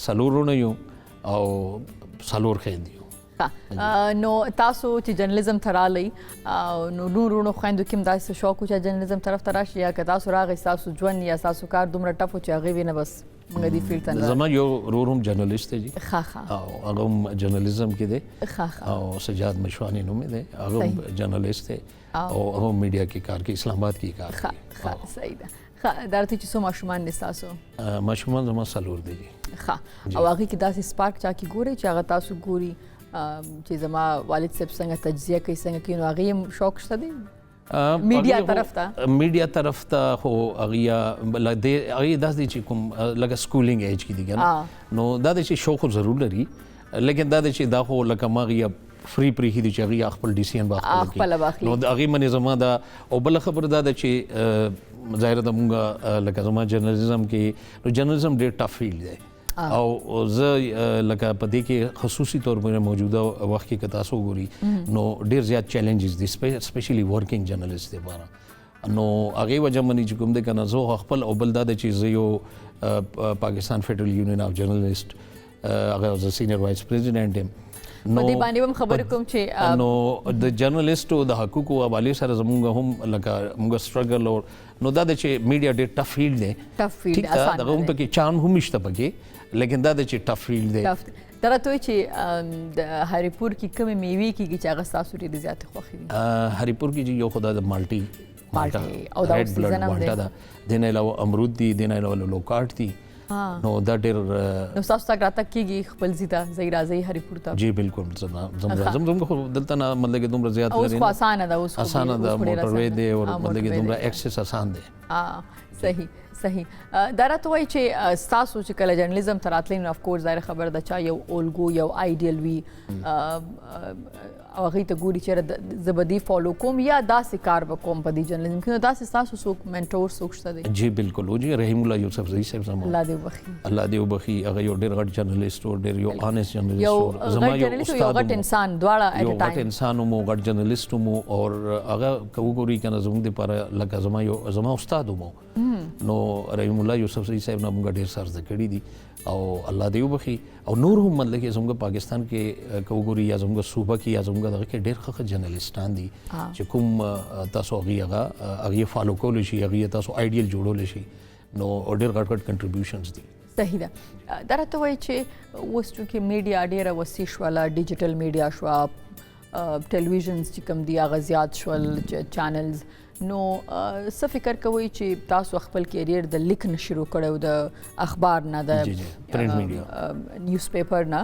سلورونه یو او سلور خویندې یو نو تاسو چې جرنالیزم ته رالی نو نورونو خویندو کې هم داسې شوق و چې جرنالیزم طرف ته راشي یا که تاسو راغی ستاسو ژوند یا ستاسو کار دومره ټف و چې هغې وي نه بس موږ دې فیلډ ته زما یو ورور هم جرنالیست دی ښه او هغه هم جرنالیزم کې دی ښه او سجاد مشوانی نوم دی هغه هم جرنالیست دی او هغه میډیا کې کار کوي اسلام آباد کې کار کوي ښه صحیح ده ښه دا راته چې څو ماشومان دي ستاسو ماشومان زما څلور دي ښه او هغې کې داسې سپارک چا کې ګورئ چې هغه تاسو ګوري چې زما والد صاحب څنګه تجزیه کوي څنګه کوي نو هغې هم شوق شته دی میډیا طرف ته خو هغې داسې چې کوم لکه سکولینګ ایج کې دي که نه نو دا دی چې شوق خو ضرور لري لیکن دا دی چې دا خو لکه ما هغې فری پریښي دي چې هغې خپل ډیسیژن به خپله کوي نو د هغې منې زما دا او بله خبره دا ده چې ظاهره ده مونږ لکه زما جرنالیزم کې نو جرنالیزم ډېر ټف فیلډ دی او زه لکه په دې کې خصوصي طور باندې موجوده وخت کې که تاسو وګوري نو ډېر زیات چیلنجز دي سپیشلی ورکینګ جرنالیست لپاره نو هغې وجه باندې چې کوم دی که نه زه خپل او بل دا ده چې زه یو پاکستان فیډرل یونین اف جرنالیست هغه زه سینیر وایس پریزیډنټ یم په دې باندې هم خبرې کوم چې نو د جرنالیستو د حقوقو حوالې سره زموږ هم لکه موږ سټرګل او نو دا د چې میډیا ډېر ټف فیلډ دی ټھیک ده دغه هم پکې چان هم شته پکې لیکن دا د چې ټف فیلډ دی دا راته وایي چې د هریپور کې کومې میوې کېږي چې هغه ستاسو ډېرې زیاتې خوښې دي هریپور کې یو خو دا د مالټي او دا اوس سیزن هم دی د نه علاوه امرود دي د نه علاوه لوکاټ دي نو دا ډېر نو ستاسو تګ راتګ کېږي خپل ځي ته ځئ راځئ هریپور ته جی بالکل زم خو دلته نه مطلب کې دومره زیات اوس خو اسانه ده اوس اسانه ده موټر وې دی او مطلب کې دومره ایکسس آسان دی صحیح دا راته وایي چې ستاسو چې کله جرنالیزم ته راتلئ نو افکورس ظاهره خبره ده چا یو الګو یو آیډیل وي او هغې ته ګوري چېرې زه به دې فالو کوم یا داسې کار به کوم په دې جرنالیزم کې نو داسې ستاسو څوک منټور څوک شته دی جی بالکل و جی رحیم الله یوسفزئی صاحب زما الله دې وبخي هغه یو ډېر غټ جرنالیست و ډېر یو آنست جرنالیست زما یو استاد غټ انسان دواړه یو غټ انسان مو غټ جرنالیست مو او هغه کوګوري کنه زموږ لپاره لکه زما استاد مو نو رحیم الله یوسفزئی صاحب نه موږ ډېر سر زده کړي دي او الله دې وبخي او نور هم مطلب کې زموږ پاکستان کې کوګوري یا زموږ صوبه کې یا زموږ دغه کې ډېر ښه جرنالیستان دي چې کوم تاسو هغې فالو کولی شي هغې تاسو آیډیل جوړولی شي نو ډېر غټ غټ کنټریبیوشنز دي صحیح ده دا راته وایي چې اوس چونکې میډیا ډېره وسیع شوله ډیجیټل میډیا شوه ټلویزیونز چې کوم دي هغه زیات شول چینلز نو څه فکر کوئ چې تاسو خپل کیریر د لیک نه شروع کړی د اخبار نه د نیوز پیپر نه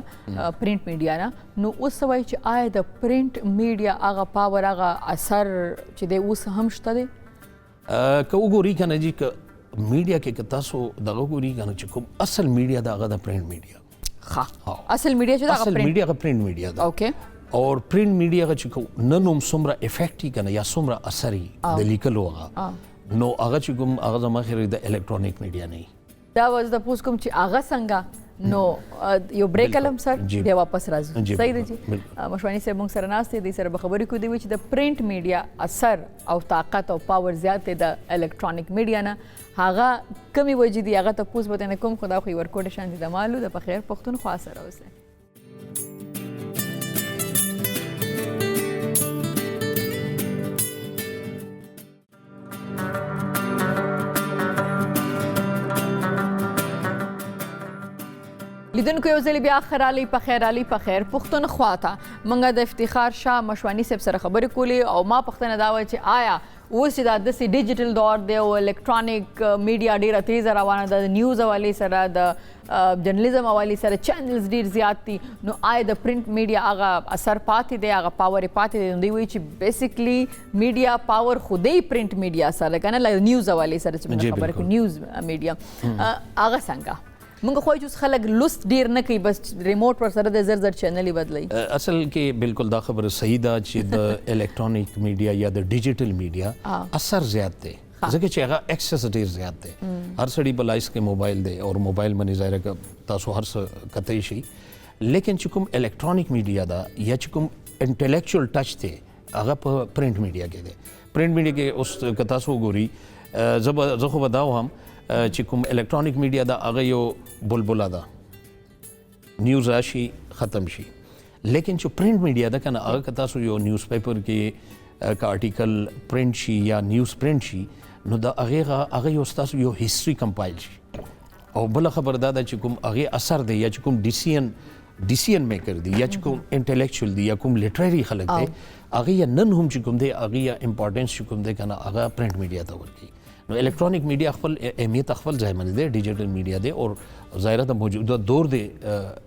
پرنٹ میډیا نه نو اوس څه وایي چې آیا د پرنٹ میډیا هغه پاور هغه اثر چې دی اوس هم شته دی که وګورئ که نه جي که میډیا کې که تاسو دغه وګورئ که نه چې کوم اصل میډیا د هغه د پرنٹ میډیا اصل میډیا چې اصل میډیا هغه پرنٹ میډیا ده اوکې اور پرنٹ میډیا چې نن هم څومره افیکټ یې که نه یا څومره اثر یې د لیکلو هغه نو هغه چې کوم هغه زما خیال د الکترونیک میډیا نه دا واز د پوس کوم چې هغه څنګه نو یو بریک علم سر بیا واپس راځو صحیح دی جی مشوانی صاحب موږ سره ناست دي سره به خبرې کوو دی چې د پرنٹ میډیا اثر او طاقت او پاور زیات دی د الکترونیک میډیا نه هغه کمی وجې دي هغه ته پوس به نه کوم خدا خو ورکوټ شان دي د مالو د په خیر پښتونخوا سره اوسه لیدونکو یو ځل بیا خرالی په خیر پښتونخوا ته موږ د افتخار شاه مشوانی صاحب سره خبرې کولې او ما پوښتنه دا وه چې آیا اوس چې دا داسې ډیجیټل دور دی او الکترونیک میډیا ډېره تیزه روانه ده د نیوز حوالې سره د جرنالیزم حوالې سره چینلز ډېر زیات دي نو آیا د پرنٹ میډیا هغه اثر پاتې دی هغه پاور یې پاتې دی نو دوی وایي چې بیسیکلی میډیا پاور خو دی پرنٹ میډیا سره که نه له نیوز حوالې سره چې موږ خبرې کوو نیوز میډیا هغه څنګه موږ خو چې خلک لوست ډیر نه کوي بس ریموټ پر سره د زر چینل بدلای اصل کې بالکل دا خبره صحیح ده چې د الکترونیک میډیا یا د ډیجیټل میډیا اثر زیات دی ځکه چې هغه ایکسس ډیر زیات دی هر سړي په لایس کې موبایل دی او موبایل باندې ظاهر که تاسو هر څه کتای شي لیکن چې کوم الکترونیک میډیا دا یا چې کوم انټلیکچوال ټچ دی هغه په پرنٹ میډیا کې دی پرنٹ میډیا کې اوس که تاسو وګورئ زه خو به دا وایم چې کوم الکترونیک میډیا دا هغه یو بلبله ده نیوز راشي ختم شي لیکن چې پرنٹ میډیا ده که نه هغه که تاسو یو نیوز پیپر کې که آرټیکل پرنٹ شي یا نیوز پرنٹ شي نو د هغه یو ستاسو یو هیستري کمپایل شي او بله خبر دا ده چې کوم هغې اثر دی یا چې کوم ډیسیژن میکر دی یا چې کوم انټلیکچوال دی یا کوم لیټرري خلک دی هغې یې نن هم چې کوم دی هغې یې امپارټنس چې کوم دی که نه هغه پرنټ میډیا ته ورکوي نو الکترونیک میډیا خپل اهمیت خپل ځای باندې دی ډیجیټل میډیا دی او ظاهره د موجوده دور دی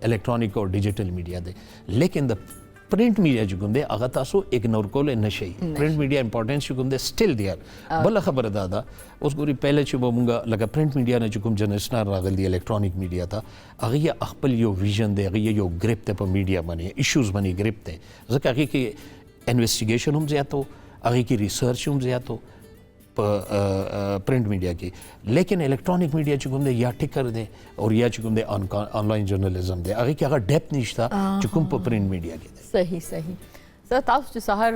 الکترونیک او ډیجیټل میډیا دی لیکن د پرنٹ میډیا چې کوم دی هغه تاسو اګنور کولی نه شئ پرنٹ میډیا امپارټنس چې کوم دی سټل دی بله خبره دا ده اوس ګورئ پهله چې به مونږ لکه پرنٹ میډیا نه چې کوم جرنلسټان راغلي دي الکترونیک میډیا ته هغې یې خپل یو ویژن دی هغې یې یو ګریپ دی په میډیا باندې ایشوز باندې ګریپ دی ځکه هغې کې انویسټیګیشن هم زیات و هغې کې ریسرچ هم زیات و په پرنٹ میډیا کې لیکن الکترونیک میډیا چې کوم دی یا ټیکر دی او یا چې کوم دی آنلاین جرنالیزم دی هغې کې هغه ډیپ نشته چې کوم په پرنٹ میډیا کې دی صحیح زه تاسو چې سهار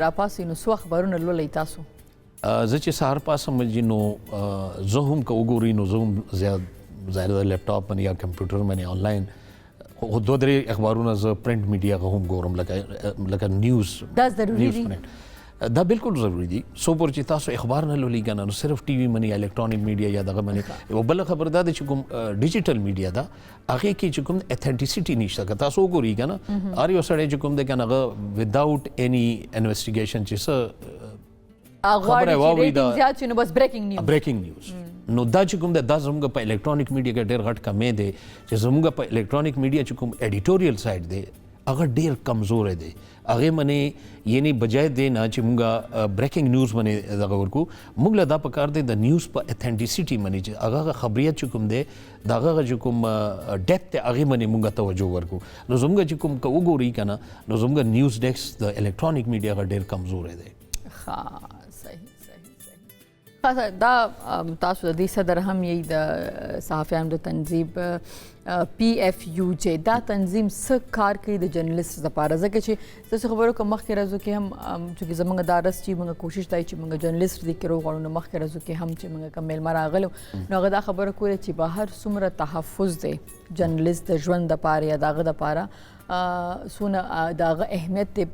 راپاسئ نو څو خبرونه لولئ تاسو زه چې سهار پاسم نو زه هم که وګورئ نو زه هم زیات ظاهره د لیپټاپ باندې یا کمپیوټر باندې آنلاین خو دوه درې اخبارونه زه پرنٹ میډیا هم ګورم لکه نیوز دا ضروري دي دا بالکل ضروری دي سو پر چې تاسو اخبار نه لولئ که نه نو صرف ټي وي باندې الکترونیک میډیا یا دغه باندې یوه بله خبر دا ده چې کوم ډیجیټل میډیا ده هغې کې چې کوم اتھنټیسټي نشته که تاسو وګورئ که نه هر یو سړی چې کوم دی که نه هغه وداوټ اني انویسټیګیشن چې څه خبره واورېده زیات شي نو بس بریکینګ نیوز نو دا چې کوم دی دا زموږ په الکترونیک میډیا کې ډېر غټ کمی دی چې زموږ په الکترونیک میډیا چې کوم ایډیټوریل سایډ دی هغه ډېر کمزوری دی هغې باندې یعنی بجای دی نه چې مونږ بریکینګ نیوز باندې دغه ورکو مونږ له دا پکار دی د نیوز په اتھنټیسټي باندې چې هغه خبریت چې کوم دی د هغه چې کوم ډیپت دی هغې باندې مونږ توجه ورکو نو زموږ چې کوم که وګورئ که نه نو زموږ نیوز ډیسک د الکترونیک میډیا هغه ډېر کمزوری دی دا تاسو د دې صدر هم یې د صحافیانو د تنظیم PFUJ دا تنظیم څه کار کوي د جرنلسټ لپاره ځکه چې تاسو خبرو کوم مخکې راځو کې هم چې زموږ دا رس چې موږ کوشش کوي چې موږ جرنلسټ دې کې روغړو نو مخکې راځو کې هم چې موږ کوم میلمه راغلو نو هغه دا خبره کوله چې بهر څومره تحفظ دی جرنلسټ د ژوند لپاره یا دغه لپاره څونه دغه اهمیت دی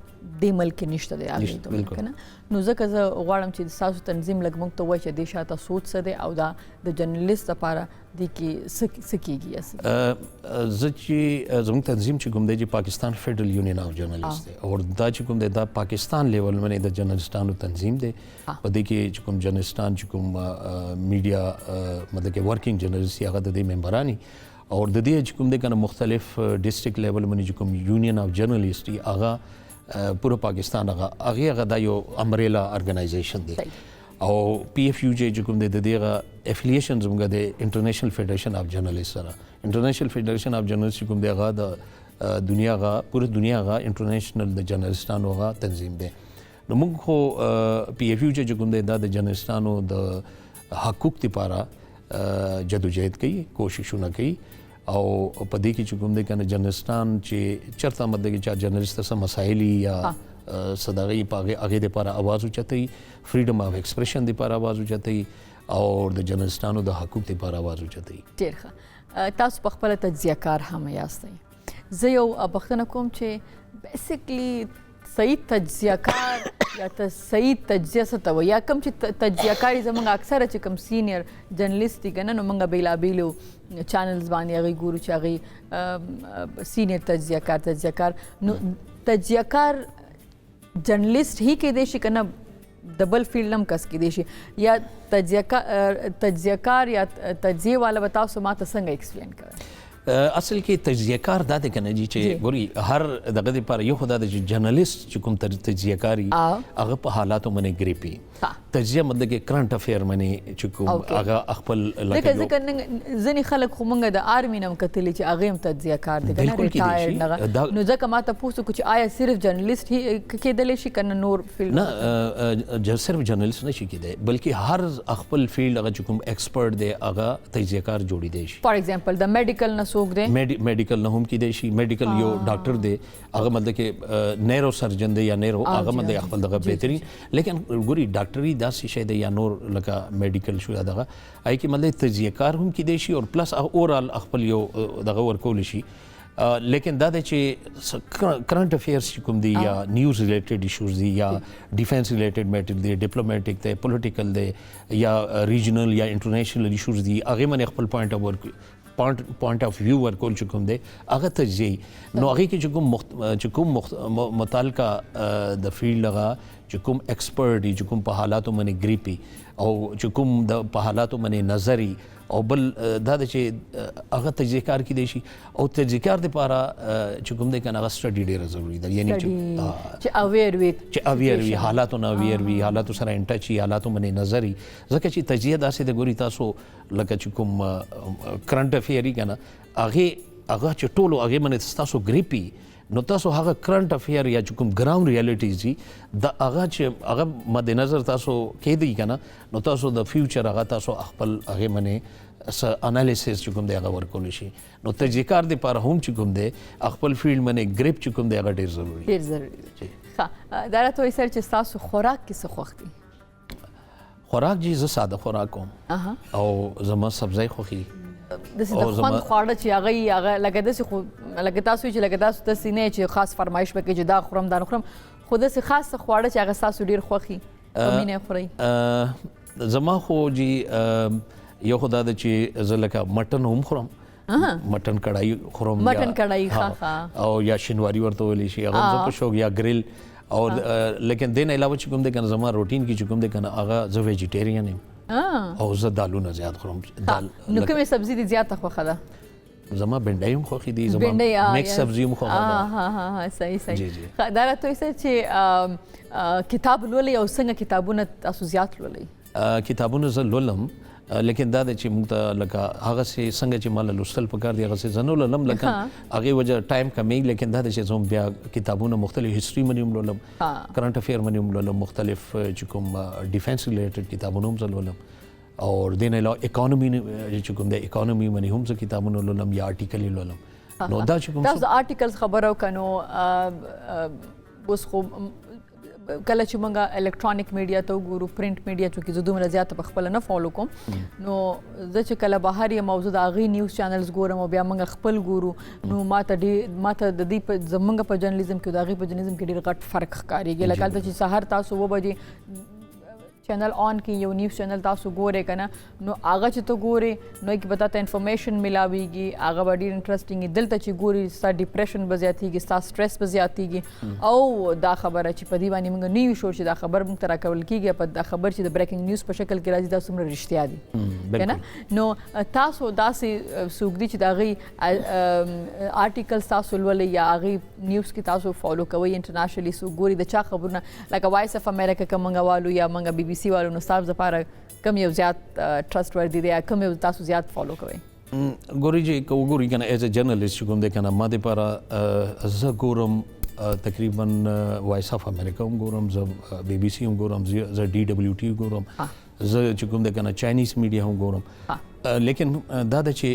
د ملک نشته دی هغې کنه نو ځکه زه غواړم چې تاسو تنظیم لږ موږ ته ووایي چې دې شاته سوچ څه دی او دا د جرنلسټ لپاره دې کې څه کېږي زه چې زموږ تنظیم چې کوم دی چې پاکستان فیډرل یونین آف جرنلسټ دی او دا چې کوم دی دا پاکستان لیول باندې د جرنلسټانو تنظیم دی په دې کې چې کوم جرنلسټان چې کوم میډیا مطلب کې ورکینګ جرنلسټ هغه د دې ممبران او د دې چې کوم دی کنه مختلف ډسټرکټ لیول باندې چې کوم یونین آف جرنلسټ دی هغه پورا پاکستان هغه دا یو امبریلا ارګنایزیشن دی او PFUJ چې کوم دی د دې افیلیشن زموږ د انټرنیشنل فیډریشن اف جرنلسټ سره انټرنیشنل فیډریشن اف جرنلسټ کوم دی هغه د دنیا هغه پوره دنیا هغه انټرنیشنل د جرنلسټانو هغه تنظیم دی نو موږ خو PFUJ چې کوم دی دا د جرنلسټانو د حقوق لپاره جدوجہد کوي کوششونه کوي او په دې کې چې کوم دی کنه جرنلسټان چې چرته مطلب کې چې جرنلسټ سره مسایل یا صداغي پاغه هغه د لپاره आवाज اوچتای فریډم اف ایکسپریشن د لپاره आवाज اوچتای او د جرنلسټانو د حقوق د لپاره आवाज اوچتای ډیر ښه تاسو په خپل تجزیه کار هم یاستئ زه یو بختنه کوم چې بیسیکلی صحیح تجزیه کار یا صحیح تجزیه څه ته وایي یا کوم چې تجزیه کاري زموږ اکثره چې کوم سینیر جرنلسټ دي که نه نو موږ بېلابېلو چینلز باندې هغې ګورو چې هغې سینیر تجزیه کار نو تجزیه کار جرنلسټ هی کېدی شي که نه د بل فیلډ هم کس کېدی شي یا تجزیه کار یا تجزیه والا به تاسو ما ته څنګه ایکسپلین کوئ اصل کې تجزیه کار دا دی کنه چې ګوري هر دغه لپاره یو خدای د جرنالست چې کوم تجزیه کاری هغه په حالاتو باندې ګریپي تجزیه مطلب کې کرنٹ افیر باندې چې کوم هغه خپل ځکه ځنې خلک خو مونږ د آرمي نم کتلی چې هغه هم تجزیه کار دی کنه ریټایر نو ځکه ما ته پوښتنه کو چې آیا صرف جرنالست کېدلی شي کنه نور فیلډ نه صرف جرنالست نشي کېدای بلکې هر خپل فیلډ هغه چې کوم ایکسپرټ دی هغه تجزیه کار جوړی دی شي فار ایگزامپل د میډیکل نه څوک دی میډیکل نه هم کېدای شي میډیکل یو ډاکټر دی هغه مطلب کې نیرو سرجن دی یا نیرو هغه مطلب خپل دغه بهترین لیکن ګوري ډاکټري داسې شی دی یا نور لکه میډیکل شو یا دغه آی کې مطلب تجزیه کار هم کېدای شي او پلس اورال خپل یو دغه ورکول شي لیکن دا د چې کرنٹ افیئرس کوم دی یا نیوز ریلیټډ ایشوز دی یا ډیفنس ریلیټډ میټر دی ډیپلوماټیک دی پولیټیکل دی یا ریجنل یا انټرنیشنل ایشوز دی هغه باندې خپل پوینټ اف ویو ورکول چې کوم دی هغه تجزیه نو هغه کې چې کوم متعلقه د فیلډ هغه چې کوم ایکسپرټ دی چې کوم په حالاتو باندې ګریپي او چې کوم د په حالاتو باندې نظری او بل دا د چې هغه تجزیه کار کېدای شي او تجزیه کار دپاره چې کوم دی کنه هغه سټډي ډېره ضروري ده یعنی چې اویر وي حالاتو نه اویر وي حالاتو سره ان ټچ وي حالاتو باندې نظري ځکه چې تجزیه داسې د ګوري تاسو لکه چې کوم کرنٹ افیئر کنه هغه چې ټولو هغه باندې تاسو ګریپي نو تاسو هغه کرنٹ افیئر یا چې کوم ګراوند ریالټیز دي د هغه چې هغه مد نظر تاسو کې دی کنه نو تاسو د فیوچر هغه تاسو خپل هغه باندې انالیسس چې کوم دی هغه ورکول شي نو تجزیه کار د لپاره هم چې کوم دی خپل فیلډ باندې گریپ چې کوم دی هغه ډیر ضروری دی ښه دا راته وایي سر چې تاسو خوراک کې څه خوښ دي خوراک جی زه ساده خوراک کوم او زما سبزی خوښي داسې د خوند خواړه چې هغه لکه داسې خو لکه تاسو چې لکه تاسو داسې نه چې خاص فرمایش وکړي چې دا خورم دا نه خورم خو داسې خاص خواړه چې هغه ستاسو ډېر خوښي په مینه خورئ زما خو جی یو خو دا ده چې زه لکه مټن هم خورم مټن کړای خورم مټن کړای او یا شینواری ورته ویلی شي هغه زه په شوق یا ګریل او لیکن دین علاوه چې کوم دی کنه زما روټین کې چې کوم دی کنه هغه زه ویجیټیرین یم او زه دالونه زیات خورم نو کومه سبزی دي زیاته خوښه ده زما بنډای هم خوښې دي زما میکس سبزی هم خوښه ده صحیح دا راته وایي چې کتاب لولئ او څنګه کتابونه تاسو زیات لولئ کتابونه زه لولم لیکن دا د چې موږ ته لکه هغه څه څنګه چې مال لوستل پکار دی هغه څه زنو لولم لکه هغه وجه ټایم کمی لیکن دا د چې زوم بیا کتابونه مختلف هیستوري باندې لولم کرنٹ افیر باندې لولم مختلف چې کوم ډیفنس ریلیټډ کتابونه هم لولم او دین علاوه اکانومي چې کوم د اکانومي باندې هم څه کتابونه لولم یا آرټیکل لولم نو دا چې کوم تاسو آرټیکلز خبرو کنو اوس خو کله چې موږ الکترونیک میډیا ته وګورو پرنٹ میډیا چې زه دومره زیاته په خپل نه فالو کوم نو زه چې کله بهر یم موضوع د هغې نیوز چینلز ګورم او بیا موږ خپل ګورو نو ماته د دې په زموږ په جرنالیزم کې د هغې په جرنالیزم کې ډېر غټ فرق ښکارېږي لکه هلته چې سهار تاسو 9 بجې چینل آن کې یو نیوز چینل تاسو ګورئ کنه نو هغه چې ته ګورې نو کې به تاته انفارمیشن ملاویږي هغه به ډېر انټرسټینګ وي دلته چې ګورې ستا ډپریشن به زیاتېږي ستا سټرس به زیاتېږي او دا خبره چې په دې باندې موږ نه یو شور چې دا خبر موږ ته راکول کېږي په دا خبر چې د بریکینګ نیوز په شکل کې راځي دا څومره رښتیا دي که نه نو تاسو داسې څوک دي چې د هغې آرټیکلز تاسو لولئ یا هغې نیوز کې تاسو فالو کوئ انټرنیشنلي څوک ګوري د چا خبرونه لکه وایس اف امریکا که موږ والو یا موږ بي بي سي والو نو ستاسو لپاره کوم یو زیات ټرسټ وردي دی یا کوم یو تاسو زیات فالو کوئ ګوري چې که وګوري که نه ایز ا جرنالیست چې کوم دی که نه ما دپاره زه ګورم تقریبا وایس اف امریکا هم ګورم زه بی بي سي هم ګورم زه ډي ډبلیو ټي ګورم زه چې کوم دی که نه چاینیز میډیا هم ګورم لیکن دا ده چې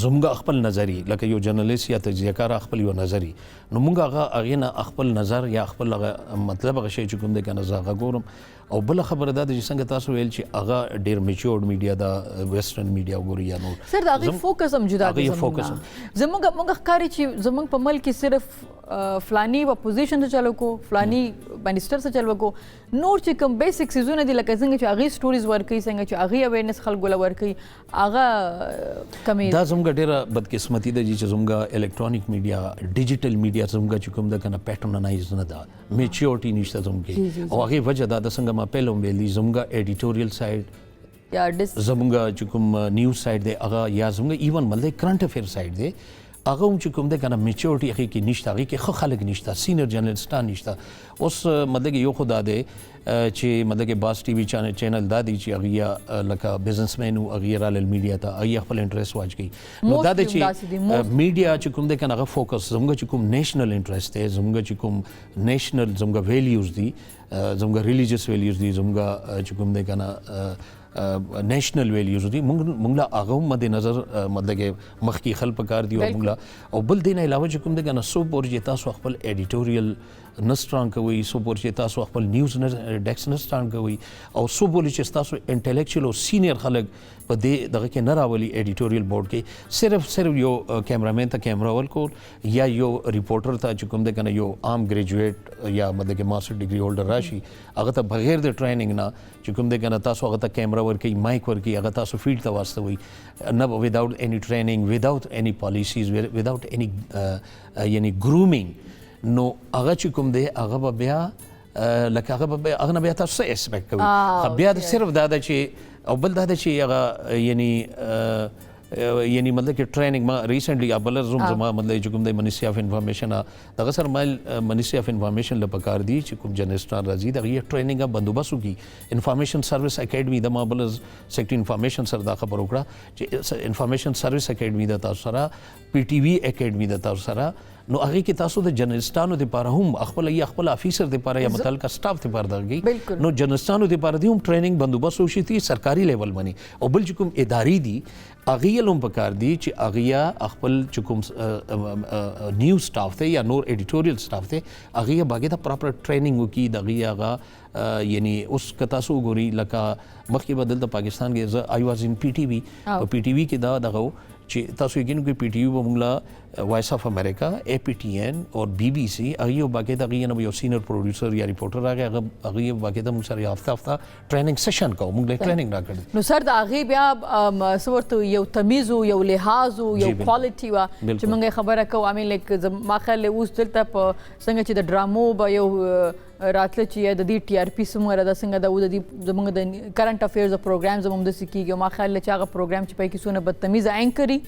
زموږ خپل نظری لکه یو جرنالیست یا تجزیه کار خپل یو نظری نو موږ هغه نه خپل نظر یا خپل مطلب هغه شی چې کوم دی که نه زه هغه ګورم او بل خبره دا ده چې څنګه تاسو ویل چې هغه ډېر میچورډ میډیا ده ویسټرن میډیا وګورئ یا نور سر د هغې فوکس هم جدا دی زموږ ښکاري چې زموږ په ملک کې صرف فلانی اپوزیشن ته چلو کو فلانی منسټر ته چلو کو نور چې کوم بیسک سیزونه دي لکه څنګه چې هغې سټوریز ورکوي څنګه چې هغې اویرنس خلکو له ورکوي هغه کمې دا زموږ ډېره بدقسمتي ده چې زموږ الکترونیک میډیا ډیجیټل میډیا زموږ چې کوم ده که نه پیټرنایز نه ده میچیورټي نشته زموږ کې او هغې وجه دا ده څنګه ما پهله هم ویلي زموږ ایډیټوریل سایډ یا زمونږ چې کوم نیوز سایډ دی هغه یا زمونږ ایون مطلب کرنٹ افیر سایډ دی هغه هم چې کوم دی کنه میچورټي هغه کې نشته هغه کې ښه خلک نشته سینیئر جرنالستان نشته اوس مطلب یو خدا دی چې مطلب باس ټي وي چینل دا دی چې هغه لکه بزنسمن او هغه رال میډیا ته هغه خپل انټرست واچ کی نو دا دی چې میډیا چې کوم دی کنه هغه فوکس زموږ چې کوم نیشنل انټرست دی زموږ چې کوم نیشنل زموږ ویلیوز دي زموږ ریلیجیس ویلیوز دي زموږ چې کوم دی کنه نیشنل ویلیوز دي موږ لا هغه مد نظر مطلب مخکې خل پکار دی او موږ او بل دین علاوه چې کوم دغه نسو پورې تاسو خپل ایډیټوریل نستران کوي سو پورې تاسو خپل نیوز ډیکس نستران کوي او سو پورې چې تاسو انټلیکچوال او سینیئر خلک په دې دغه کې نه راولي ایډیټوریل بورډ کې صرف یو کیمرامین ته کیمرا ورکول یا یو ریپورټر ته چې کوم دغه یو عام ګریجویټ یا مطلب ماستر ډیګري هولډر راشي هغه ته بغیر د ټریننګ نه چې کوم دغه تاسو هغه ته کیمرا ورکي مایک ورکي هغه تاسو فیلډ ته واستوي نه without any training without any policies without any یعنی grooming نو هغه چې کوم دی هغه بیا لکه هغه بیا تاسو ایکسپیکټ کوي بیا صرف دا چې او بل دا چې هغه یعنی مطلب کې ټریننګ ما ریسنټلی ابل زوم زما مطلب چې کوم د منیسټری اف انفارمیشن دغه سره مال منیسټری اف انفارمیشن له پکار دی چې کوم جرنالستان راځي دغه ټریننګ بندوبست وکي انفارمیشن سرویس اکیډمي د مابل سیکټری انفارمیشن سره دا خبر وکړه چې انفارمیشن سرویس اکیډمي د تاسو سره پی ټی وی اکیډمي د تاسو سره نو هغه کې تاسو د جرنالستانو لپاره هم خپل افیسر لپاره یا متعلقه سټاف لپاره درګي نو جرنالستانو لپاره هم ټریننګ بندوبست وشي تی سرکاري لیول باندې او بل چې کوم اداري دي هغه لوم پکار دي چې هغه خپل چې کوم نیوز سټاف ته یا نور ایډیټوریل سټاف ته هغه باغې ته پراپر ټریننګ وکي دغه هغه یعنی اوس کتا سو ګوري لکه مخکې بدل د پاکستان کې آی واز ان پی ټی وی او پی ټی وی کې دغه چې تاسو یې ګینو کې پی ټی وی ومغلا وایس اف امریکا اے پی ټی این او بی بی سی هغه باقي دغه یو سینیئر پروډوسر یا ریپورټر هغه باقي د موږ سره هفته ټریننګ سیشن کوو موږ له ټریننګ راکړو نو سر د هغه بیا صورت یو تمیز یو لحاظ یو کوالټي وا چې موږ خبره کوو امین لیک ما خل اوس دلته په څنګه چې د ډرامو به یو راتله چې د دې ټي آر پی سمره د څنګه د زموږ د کرنٹ افیرز پروګرام زموږ د سکیږي ما خل چې هغه پروګرام چې پای کې سونه بدتمیز اینکري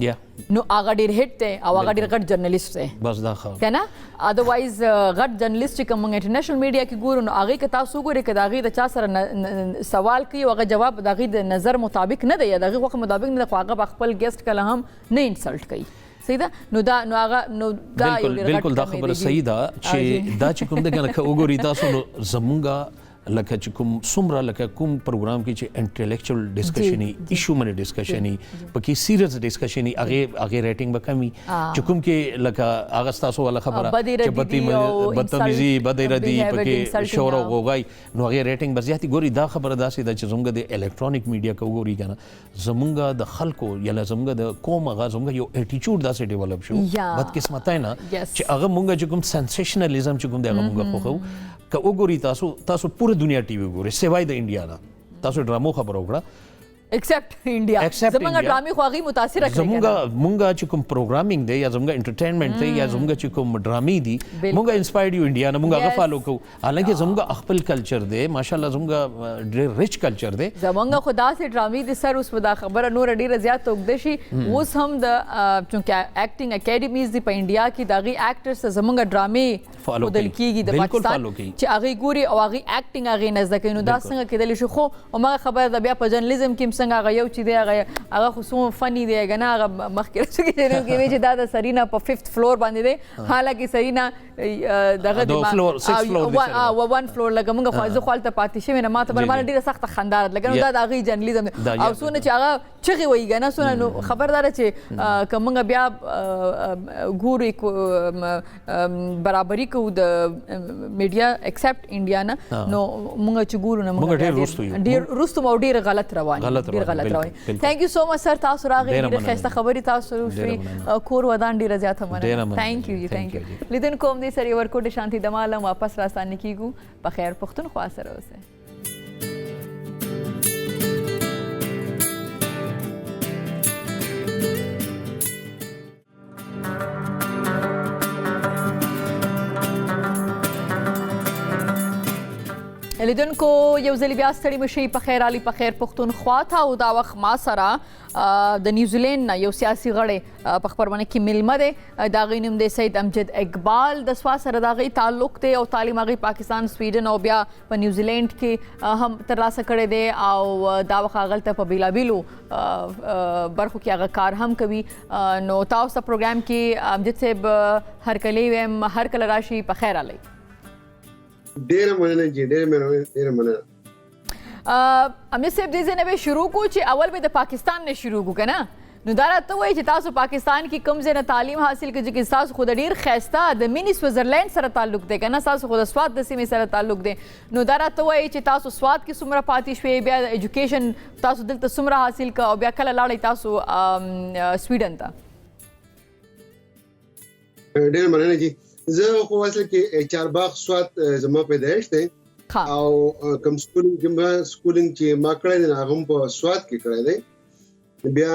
یا نو هغه ډیر هټ دی او هغه ډیر غټ جرنالیست دی بس دا خو کنه اذروایز غټ جرنالیست چې کوم انټرنیشنل میډیا کې ګورو نو هغه که تاسو ګورئ که هغه د چا سره سوال کوي هغه جواب د هغه د نظر مطابق نه دی دغه وخت مطابق نه خو هغه خپل ګیسټ کله هم نه انسلټ کوي صحیح ده نو دا بالکل دا خبره صحیح ده چې دا چې کوم دغه وګوري تاسو نو زمونږه لکه چې کوم څومره لکه کوم پروګرام کې چې انټلیکچوال ډسکشن ایشو باندې ډسکشن پکې سیریس ډسکشن هغه ریټینګ به کمی چې کوم کې لکه هغه تاسو ولا خبره چې بدتمیزي بدردي پکې شور او غوغای نو هغه ریټینګ به زیاتی ګوري دا خبره داسې ده چې زموږ د الکترونیک میډیا کو ګوري کنه زموږ د خلکو یا زموږ د قوم هغه زموږ یو اټیټیوډ داسې ډیولپ شو بدقسمتای نه چې هغه مونږ چې کوم سنسیشنالیزم چې کوم دی هغه مونږ خو که وګوري تاسو پوره دنیا ټي وی وګورئ سوای د انډیا نه تاسو ډرامو خبر وکړه ایکسپټ انډیا زمونږ ډرامي خو هغه متاثر کړی زمونږ چې کوم پروګرامینګ دی یا زمونږ انټرټینمنټ دی یا زمونږ چې کوم ډرامي دي مونږ انسپایرډ یو انډیا نه مونږ هغه فالو کوو حالانکه زمونږ خپل کلچر دی ماشاءالله زمونږ ډېر ریچ کلچر دی زمونږ خدا سي ډرامي دي سر اوس په دا خبره نور ډېر زیات وګد شي اوس هم د چونکه اکټینګ اکیډمیز دی په انډیا کې دغه اکټرز زمونږ ډرامي فالو کیږي د پاکستان چې هغه ګوري او هغه اکټینګ هغه نزد کوي نو دا څنګه کېدلی شي خو ما خبره د بیا په جرنالیزم کې څنګه هغه یو چې دی هغه خو سو فنی دی کنه هغه مخکې چې دا د سرینا په 5th فلور باندې دی حالکه سرینا دغه د فلور 6 فلور او 1 فلور لکه موږ خو ځکه خپل ته پاتې شوی نه ماته باندې ډیره سخت خندار لکه دا د هغه جرنالیزم او سونه چې هغه چغي وایي کنه سونه نو خبردار چې کومه بیا ګوري برابرۍ کو د میډیا ایکسپټ انډیا نه نو موږ چې ګورو نه موږ ډیر رستم او ډیر غلط روان ثانک یو سو مچ سر تاسو راغلی ډیره ښایسته خبرې تاسو وشوي کور ودان ډیره زیاته مننه ثانک یو لیدن کوم دې سره ورکوټ شانتي د مالم واپس راستانه کیږو په خیر پښتونخوا سره اوسه لیدونکو یو ځل بیا ستړي مشئ په خیر علي په خیر پښتونخوا ته او دا وخت ما سره د نیوزیلینډ نه یو سیاسي غړی په خبرونه کې میلمه دی د هغې نوم دی سید امجد اقبال د سوا سره د هغې تعلق دی او تعلیم هغې پاکستان سویډن او بیا په نیوزیلینډ کې هم ترلاسه کړی دی او دا وخت هغلته په بېلابېلو برخو کې هغه کار هم کوي نو تاسو ته پروګرام کې امجد صاحب هرکلی ویم هر کله راشي په خیر علي ډیره مننه جی ډیره مننه امجد صاحب دې ځای نه به شروع کو چې اول به د پاکستان نه شروع کو که نه نو دا راته وایي چې تاسو پاکستان کې کوم ځای نه تعلیم حاصل کړئ چې تاسو خو د ډېر ښایسته د مینی سویزرلینډ سره تعلق دی که نه تاسو خو د سوات د سیمې سره تعلق دی نو دا راته وایي چې تاسو سوات کې څومره پاتې شوې بیا د ایجوکیشن تاسو دلته څومره حاصل کړه او بیا کله لاړئ تاسو سویډن ته ډیره مننه جی زه خو اصل کې چارباغ سوات زما پیدایش دی او کوم سکولینګ چې ما کړی دی هغه په سوات کې کړی دی بیا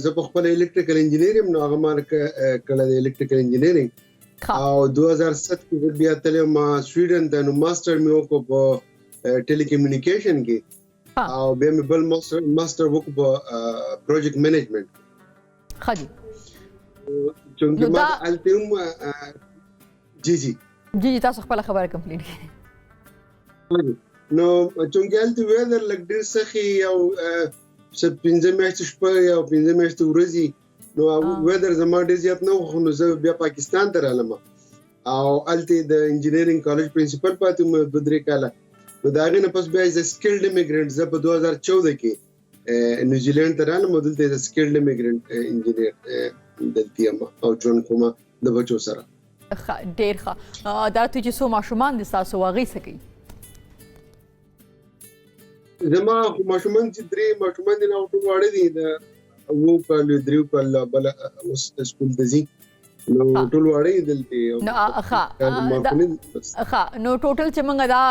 زه په خپل الکتریکل انجینیرینګ نو هغه ما کړی دی الکتریکل انجینیرینګ او 2007 کې بیا تلم ما سویډن ته نو ماستر مې وکړ په ټیلیکمیونیکیشن کې او بیا مې بل ماستر وکړ په پروجیکټ مینجمنټ ښه دي چونکې ما الته جی تاسو خپل خبره کمپلیټ کړئ نو چونکې هلته ویدر لږ ډېر سخي او څه 15 میاشتې شپه یا 15 میاشتې ورځې نو ویدر زما ډېر زیات نه و خو نو زه بیا پاکستان ته رالم او هلته د انجینیرینګ کالج پرنسپل پاتې وم 2-3 کاله نو د هغې نه پس بیا زه سکلډ امیګرنټ زه په 2014 کې نیوزیلینډ ته رالم او دلته زه سکلډ امیګرنټ انجینیر دلته یم او ژوند کوم د بچو سره ډېر ښه دا ته چې څو ماشومان دي ستاسو هغوی څه کوي زما ماشومان چې 3 ماشومان دي نو ټول واړه دي د 2 کال 3 کال بل اوس سکول ته ځي نو ټول واړه دلته نو ښه نو ټوټل چې موږ دا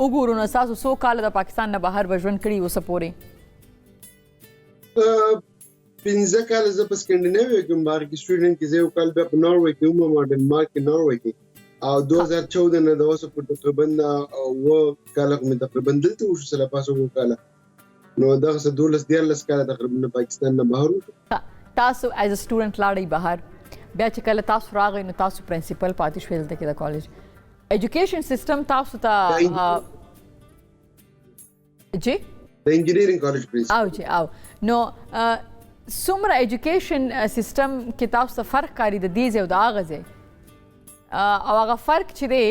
وګورو نو ستاسو څو کاله د پاکستان نه بهر به ژوند کړي اوسه پورې 15 کال زه په سکینډینیویا کې بهر کې سویډن کې زه یو کال بیا په ناروې کې وم او ډنمارک کې ناروې کې او 2014 نه د اوسه په تقریبا و کال مې تقریبا دلته وشو سره پاسو و کال نو دا څه 12 کال تقریبا پاکستان نه بهر وشو تاسو ایز ا سټوډنټ لاړئ بهر بیا چې کله تاسو راغئ نو تاسو پرنسپل پاتې شوئ دلته کې د کالج ایجوکیشن سیستم تاسو ته جی د انجینیرینګ کالج پرنسپل او جی او نو څومره ایجوکیشن سیستم کې تاسو ته فرق کاری د دې ځای او د هغه ځای او هغه فرق چې دی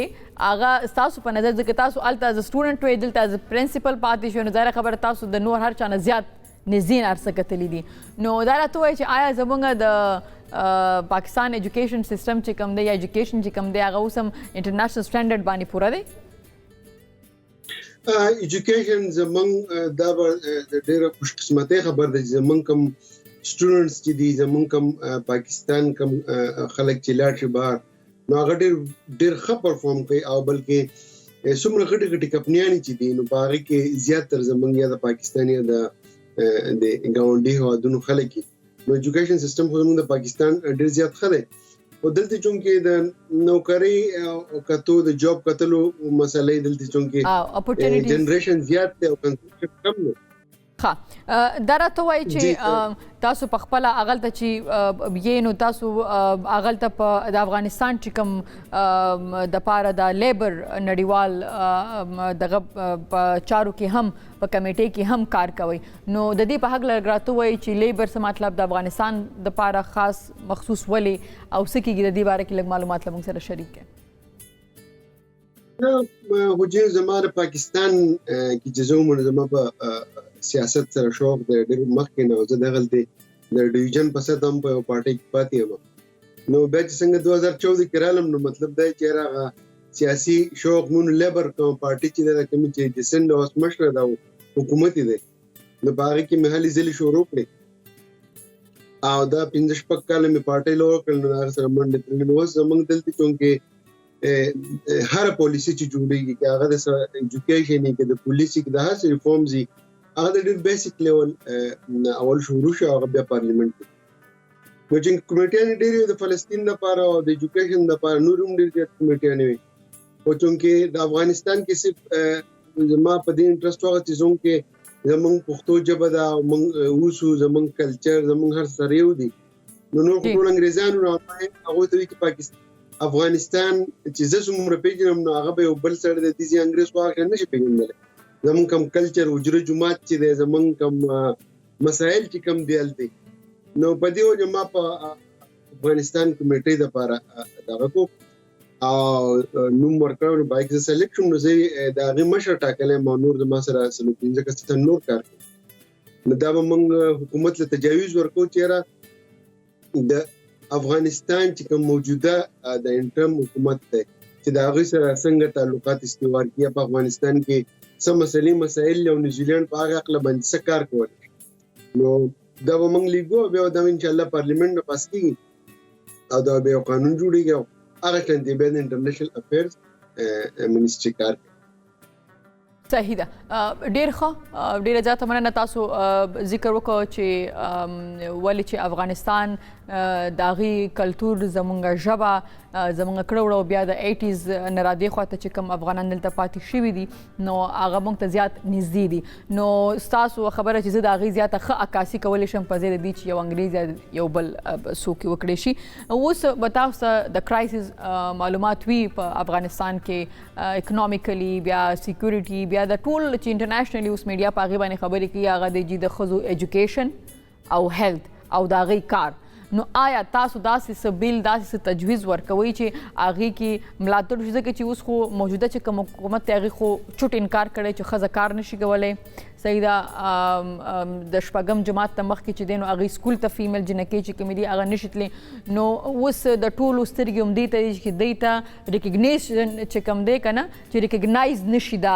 هغه ستاسو په نظر ځکه تاسو هلته از سټوډنټ وئ دلته از پرنسپل پاتې شوئ نو ظاهره خبره تاسو د نور هر چا نه زیات نږدې عرصه کتلي دي نو دا راته وایي چې آیا زموږ د پاکستان ایجوکیشن سیستم چې کوم دی یا ایجوکیشن چې کوم دی هغه اوس هم انټرنیشنل سټینډرډ باندې پوره دی ایجوکیشن زمونږ دا ډېره خوش قسمتۍ خبر ده چې زمونږ کوم سټوډنټس چې دي زمونږ کوم پاکستان کوم خلک چې لاړ شي بهر نو هغه ډېر ښه پرفارم کوي او بلکې څومره غټې غټې کمپنیانې چې دي نو په هغې کې زیاتره زمونږ یا د پاکستان یا د ګاونډي هېوادونو خلک نو ایجوکیشن سیستم خو زمونږ د پاکستان ډېر زیات ښه دی او دلته چونکې د نوکرۍ کتو د جاب کتلو مسلې دلته چونکې جنریشن زیات دی او کنسپشن کم دی ښه دا راته وایي چې تاسو په خپله هغلته چې یې نو تاسو هغلته په د افغانستان چې کوم دپاره د لیبر نړیوال دغه په چارو کې هم په کمیټې کې هم کار کوئ نو د دې په هکله راته وایي چې لیبر څه مطلب د افغانستان دپاره خاص مخصوص ولې او څه کېږي د دې باره کې لږ معلومات له موږ سره شریک کړئ حجیر زما د پاکستان کې چې زه وم زما په سیاست سره شوق دی ډېر مخکې نه زه دغلته د ډیویژن په سطح هم په یو پارټۍ کې پاتې یم نو بیا چې څنګه 2014 کې رالم نو مطلب دا چې هغه سیاسي شوق مون لیبر کوم پارټي چې د کوم چې د سند اوس مشره دا حکومت دی نو باغ کې محلي ځلې شروع کړې او دا 15 کال مې پارټۍ لور کړل نو هغه سره منډه نو زمونږ دلته چونکې هر پالیسي چې جوړیږي چې هغه د ایجوکیشن کې د پالیسي کې د هر ریفارمز هغه د ډېر بیسیک لیول اول شروع شو هغه بیا پارلیمنت کې نو چې کمیټیانې ډېرې د فلسطین لپاره او د ایجوکیشن لپاره نور هم ډېر زیات کمیټیانې وي او چونکې د افغانستان کې صرف زما په دې انټرست هغه څیزونو کې زمونږ پښتو ژبه ده او موږ اوسو زمونږ کلچر زمونږ هر سره یو دي نو نور ټول انګریزانو راځي هغه ته وی کې پاکستان افغانستان چې زه څومره پیژنم نو هغه به یو بل سره د دې انګریز واخ نه شي پیژندل زمونږ کم کلچر وجره جماعت چې دی زمونږ کم مسائل چې کم دیل دي نو په دې وجه ما په افغانستان کمیټې د لپاره دغه کو او نوم ورکړو بایک ز سلیکشن نو زه د هغه مشر ټاکلې ما نور د ما سره سلو 15 کس نور کار نو دا به موږ حکومت له تجاوز ورکو چیرې د افغانستان چې کوم موجوده د انټرم حکومت ته چې د هغه سره څنګه تعلقات استوار کیه په افغانستان کې سم مسائل او نیوزیلند په هغه اقل باندې څه کار کول نو دا به موږ لیګو بیا د ان شاء الله پارلیمنت نه پاس کیږي او دا به قانون جوړیږي هغه څنګه به د انټرنیشنل افیرز منیسټری کار صحیح ده ډیر ښه ډیره زیاته مننه تاسو ذکر وکړو چې ولې چې افغانستان د هغې کلتور زموږ ژبه زموږ کړه وړه بیا د 80s نه را دې خواته چې کوم افغانان دلته پاتې شوي دي نو هغه موږ ته زیات نږدې دي نو ستاسو خبره چې زه د هغې زیاته ښه عکاسي کولی شم په ځای د دې چې یو انګریز یو بل څوک وکړی شي اوس به تاسو ته د کرایسس معلومات وي په افغانستان کې اکنامیکلی بیا سیکورټي بیا د ټول چې انټرنیشنلی اوس میډیا په هغې باندې خبرې کوي هغه دی د ښځو ایجوکیشن او هیلث او د هغې کار نو آیا تاسو داسې څه بیل داسې څه تجویز ورکوئ چې هغې کې ملاتړ وشي ځکه چې اوس خو موجوده چې کوم حکومت دی هغې خو چوټ انکار کړی چې ښځه کار نشي کولی صحیح ده د شپږم جماعت ته مخکې چې دی نو هغې سکول ته فیمیل جنکۍ چې کومې دي هغه نشي تللی نو اوس د ټولو سترګې هم دې ته دي چې دوی ته ریکګنیشن چې کوم دی که نه چې ریکګنایز نشي دا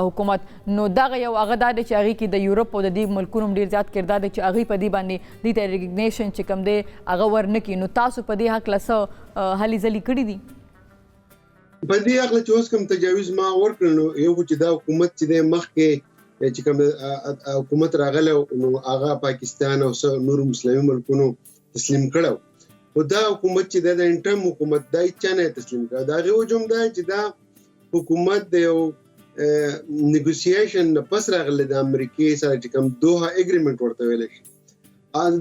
حکومت نو دغه یو هغه دا دی چې هغې کې د یورپ او د دې ملکونو هم ډېر زیات کردار دی چې هغوی په دې باندې دوی ته ریکګنیشن چې کوم دی هغه ورنه کړي نو تاسو په دې هکله څه هلې ځلې کړي دي په دې هکله چې اوس کوم تجاوز ما ورکړل نو یو خو چې دا حکومت چې دی مخکې چې کوم حکومت راغلی نو هغه پاکستان او نور مسلمي ملکونو تسلیم کړو خو دا حکومت چې دی د انټرم حکومت دا هېچا نه تسلیم کړی د هغې وجه هم دا چې دا حکومت د یو نیګوسیشن نه پس راغلی د امریکې سره چې کوم دوها اګریمنټ ورته ویلی شي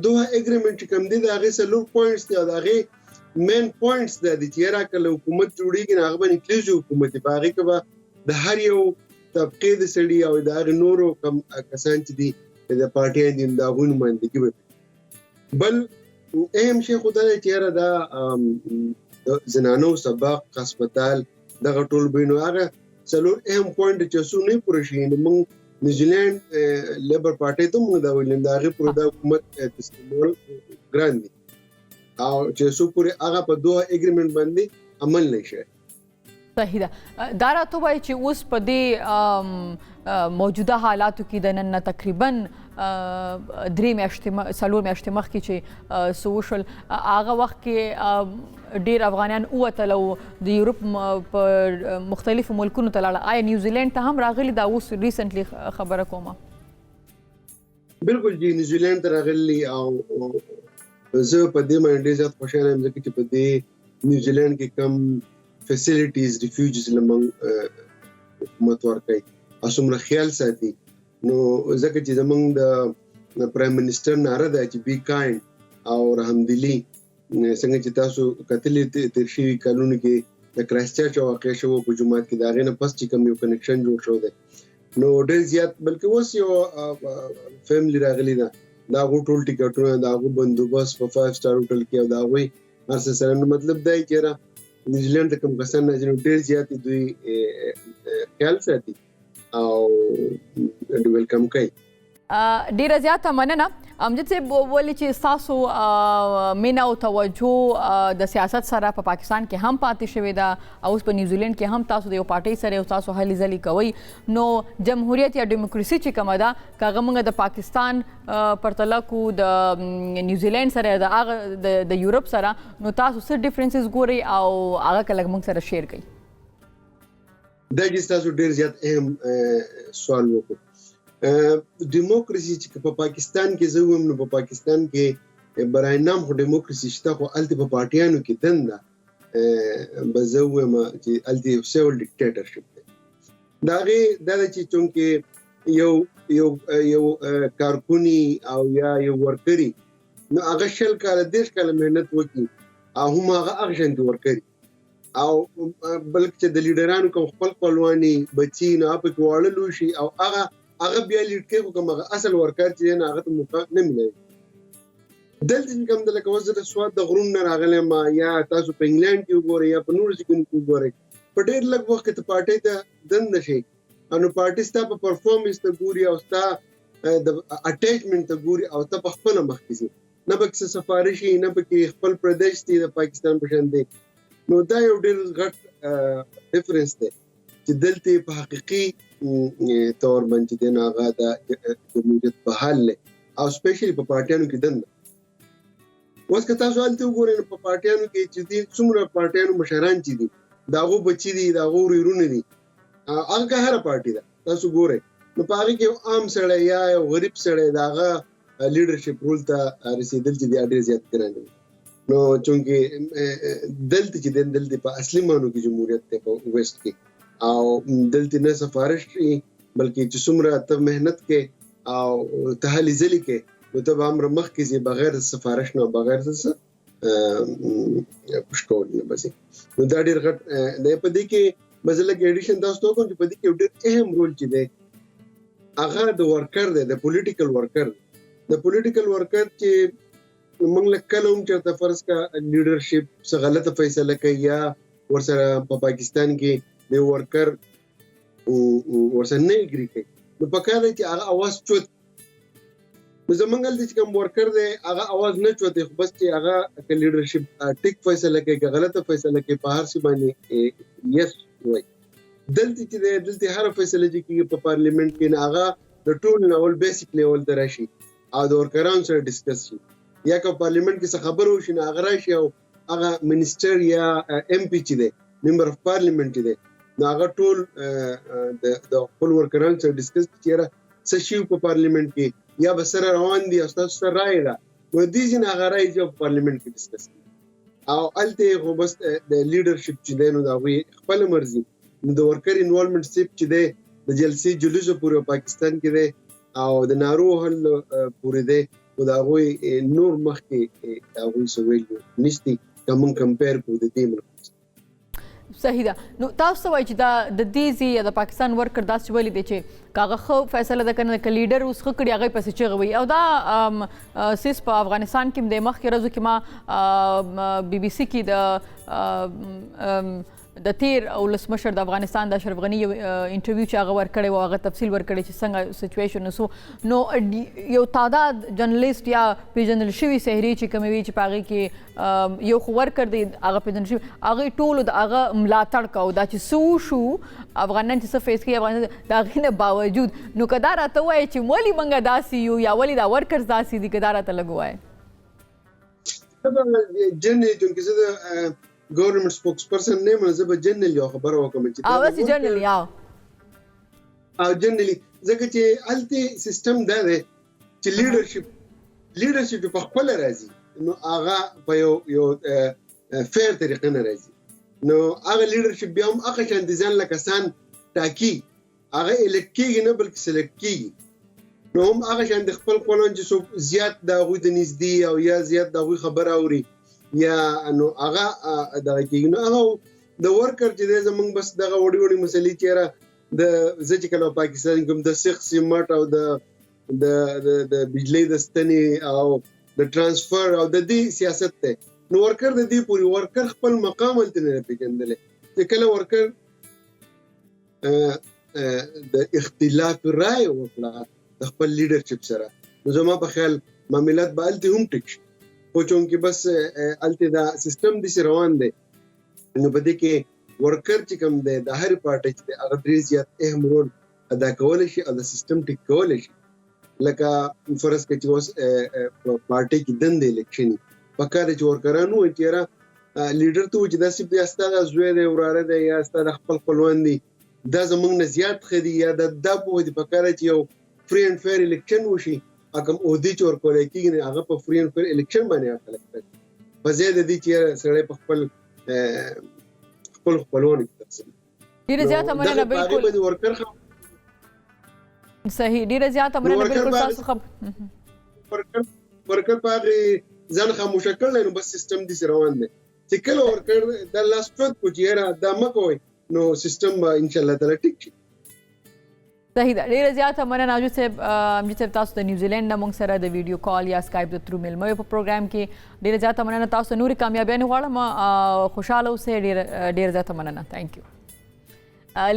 دوها اګریمنټ چې کوم دی د هغې څلور پوینټس دي او د هغې مین پوینټس دا دي چې یاره کله حکومت جوړېږي نو هغه به انکلوزیو حکومت وي په هغې کې به د هر یو طبقې د سړي او د هغې نورو کم کسان چې دي د پارټیان دي د هغوی نمایندګي به بل اهم شی خو دا دی چې یاره دا زنانو سبق هسپتال دغه ټول به نو هغه څلور اهم پوینټ چې څو نه پوره شي نو موږ نیوزیلینډ لیبر پارټۍ ته موږ دا ویل د هغې پورې دا حکومت تسلیمول ګران دي او چې څو پورې هغه په دوه اګریمنټ باندې عمل نه شي صحیح ده دا راته وایي چې اوس په دې موجوده حالاتو کې د نن نه تقریبا درې میاشتې څلور میاشتې مخکې چې څه وشول هغه وخت کې ډېر افغانیان ووتل او د یورپ په مختلفو ملکونو ته لاړه آیا نیوزیلینډ ته هم راغلي دا اوس ریسنټلی خبره کومه بالکل جی نیوزیلینډ ته راغلي او زه په دې باندې ډېر زیات خوشحاله یم ځکه چې په دې نیوزیلینډ کې کم فیسیلیټیز ریفیوجز لمنګ حکومت ورکوي او څومره خیال ساتي نو ځکه چې زمونږ د پرایم منسټر ناره ده چې بی کاینډ او رحمدلي څنګه چې تاسو کتلې تېر شوي کلونو کې د کرایسټ چرچ واقع شوی په جومات کې د هغې نه پس چې کوم یو کنیکشن جوړ شوی دی نو ډېر زیات بلکې اوس یو فیملی راغلي ده د هغو ټول ټکټونه د هغو بندوبست په 5 سټار هوټل کې او د هغوی هر څه سره نو مطلب دا یې چې نیوزیلینډ ته کوم کسان راځي نو ډېر زیات دوی خیال ساتي او ویلکم کوي ډیره زیاته مننه امجد صاحب ولې چې ستاسو مینه او توجه د سیاست سره په پاکستان کې هم پاتې شوې ده او اوس په نیوزیلینډ کې هم تاسو د یو پارټۍ سره یو تاسو هلې ځلې کوئ نو جمهوریت یا ډیموکراسي چې کومه ده که هغه موږ د پاکستان پرتله کو د نیوزیلینډ سره د هغه د یورپ سره نو تاسو څه ډیفرنسز ګورئ او هغه که لږ موږ سره شیر کړئ دا چې تاسو ډېر زیات اهم سوال وکړو دیموکراسي چې په پاکستان کې زه ویم نو په پاکستان کې برای نام خو دیموکراسي شته خو هلته په پارټیانو کې دنده به زه ویم چې هلته یو سیول ډیکټیټرشپ دی دا چې چونکې یو کارکونی او یا یو ورکري نو هغه 10 کاله 10 کاله مهنت وکړي او هم هغه اغشن دي ورکري او بلکې چې د لیډرانو کوم خپلواني بچي نه په کوړلو شي او هغه بیا لیډ کې کوم اصل ورکر چې نه هغه موقع نه ملي دلته کوم د لکه وزره سواد د غرون نه راغلی ما یا تاسو په انګلند کې وګورئ یا په نور ځایونو کې وګورئ په ډېر لږ وخت کې پارټي ته دند شي انو پارټي ستا په پرفارمنس ته ګوري او ستا د اټیچمنت ته ګوري او ته په خپل مخ کې نه پکې سفارشي نه پکې خپل پردیش دی د پاکستان په شان دی نو دا یو ډېر غټ ډیفرنس دی چې دلته په حقيقي تور باندې د ناغا د جمهوریت په حال او سپیشلی په پارټیانو کې دند اوس که تاسو حالت وګورئ په پارټیانو کې چې دي څومره پارټیانو مشران چې دي داغو بچی دي داغو ورونه دي هغه هر پارټي ده تاسو ګورئ نو په هغه کې عام سړی یا غریب سړی داغه لیډرشپ رول ته رسیدل چې ډېر زیات ګران دي نو چونکې دلته چې دلته په اصلي مانو کې جمهوریت ته په ویسټ کې او دلته نه سفارش بلکې چې څومره ته مهنت کې او ته هلي ځلې کې نو ته به امر مخ کې بغیر سفارش نه بغیر څه پښکول نه بسې نو دا ډېر غټ دی په دې کې مثلا کې ایډیشن تاسو کوم چې په دې کې ډېر اهم رول چې دی هغه د ورکر دی د پولیټیکل ورکر چې موږ له کلم چې د فرض کا لیډرشپ څه غلطه فیصله کوي یا ورسره په پاکستان کې د ورکر ورسره نه اګری کوي نو په کار چې هغه اواز چوت زمونږ د کوم ورکر دی هغه اواز نه چوتي خو بس چې هغه لیډرشپ ټیک فیصله کوي غلطه فیصله کوي په هر څه باندې یس وای دلته هر فیصله چې کوي په پارلیمنت کې نه هغه د ټول لیول بیسیک لیول درشي او د ورکرانو سره ډیسکس شي یا که پارلیمنت کې څه خبر وشي نه هغه راشي او هغه منیسټر یا ایم پی چې دی ممبر اف پارلیمنت دی نو هغه ټول د خپل ورکرانو سره ډیسکس کیږي څه شي په پارلیمنت کې یا به سره روان دي او تاسو سره راي ده نو دې ځین هغه راي چې په پارلیمنت کې ډیسکس او الته خو بس د لیډرشپ چې دی نو دا وی خپل مرزي نو د ورکر انوالومنت سیپ چې دی د جلسې جلوسو پورې پاکستان کې دی او د نارو حل پورې دی او دا وی نور مخ کې دا وی سویل نشتی کوم کمپیر کو د دې ملک صحیح ده نو تاسو وایي چې دا د دې یا د پاکستان ورکر داسې ویلي دی چې کاغه خو فیصله ده کنه ک لیډر اوس خو کړي هغه پسې چغوي او دا سیس په افغانستان کې د مخ کې راځو کې ما بي بي سي کې د تیر ولسمشر د افغانستان د اشرف غنی انټرویو چې هغه ورکړی و هغه تفصیل ورکړی چې څنګه سچویشن نو یو تعداد جرنالیست یا پیژندل شوي سحري چې کوم وی چې پاغي کې یو خو ورکړ دی هغه پیژندل شوي هغه ټول د هغه ملاتړ کاو دا چې شو افغانان چې څه فیس کوي افغانان دا غینه باوجود نو کدا راته وای چې ولی منګه داسي یو یا ولی دا ورکرز داسي دي کدا راته لګوای جنې چې زه گورنمنٹ سپوکس پرسن نه مزه به جنرال یو خبره وکم چې او چې جنرال یاو او جنرالي ځکه چې الته سیستم دا دی چې لیډرشپ په خپل راځي نو هغه په یو فیر طریقه نه راځي نو هغه لیډرشپ بیا هم هغه شان دي ځان لکه سان ټاکی هغه الکیږي نه بلکې سلیکټ کیږي نو هم هغه شان د خپل قانون چې زیات د غوي د نږدې او یا زیات د غوي خبره اوري یا نو هغه دغه کېږي نو هغه د ورکر چې زمونږ بس دغه وړي مسلې چیرې د ځکه کله پاکستان کوم د سیخ سیمټ او د بجلی د ستنې او د ترانسفر او د دې سیاست ته نو ورکر د دې پوری ورکر خپل مقام ولته نه پیژندل چې کله ورکر د اختلاف رائے وکړه د خپل لیډرشپ سره نو زما په خیال معاملات به الته هم ټیک شي خو چونکې بس الته دا سیستم د روان دی نو په دې کې ورکر چې کوم دی د هر پارټي چې هغه ډېر زیات اهم رول ادا کولی شي او د سیستم ټیک کولی شي لکه فرض کړئ چې اوس پارټي کې دندې الیکشن پکاره چې ورکرانو چیرې لیډر ته چې داسې بیا ستاسو زوی دی وراره دی یا ستاسو خپلوان دي دا زمونږ نه زیات خدي یا د په دې پکاره چې یو فری اند فیر الیکشن وشي اګم او دې چور کولای کېږي هغه په فری اند فیر الیکشن باندې خلک په زیاده دي چې سره په خپلوان کې ډیره زیاته مننه بالکل ورکر صحیح ډیره زیاته مننه بالکل تاسو ورکر پاره ځان خاموش کړل نو بس سیستم دې روان دی چې کله ورکر د لاست وخت کو چیرې د مکوې نو سیستم ان شاء الله تعالی ټیک شي صحیح ده ډیره زیاته مننه امجد صاحب تاسو د نیوزیلند نه موږ سره د ویډیو کال یا سکایپ د تھرو ملمه په پروګرام کې ډیره زیاته مننه تاسو نوري کامیابیانه غواړم خوشاله اوسئ ډیره زیاته مننه ثانک یو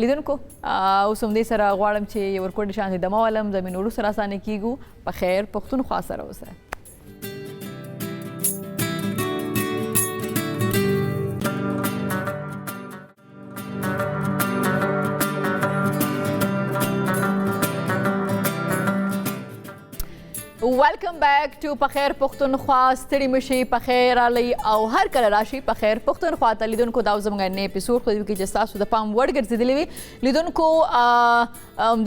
لیدونکو اوس هم دې سره غواړم چې یو ورکوټ شانتي دمه ولم زمين ورو سره اسانه کیګو په خیر پښتونخوا سره اوسئ ویلکم بیک ټو پخیر پښتونخوا ستړي مشي پخیر علي او هر کله راشي پخیر پښتونخوا ته لیدونکو دا زموږ نه اپیزود خو دې کې چې تاسو د پام وړ ګرځېدلې وي لیدونکو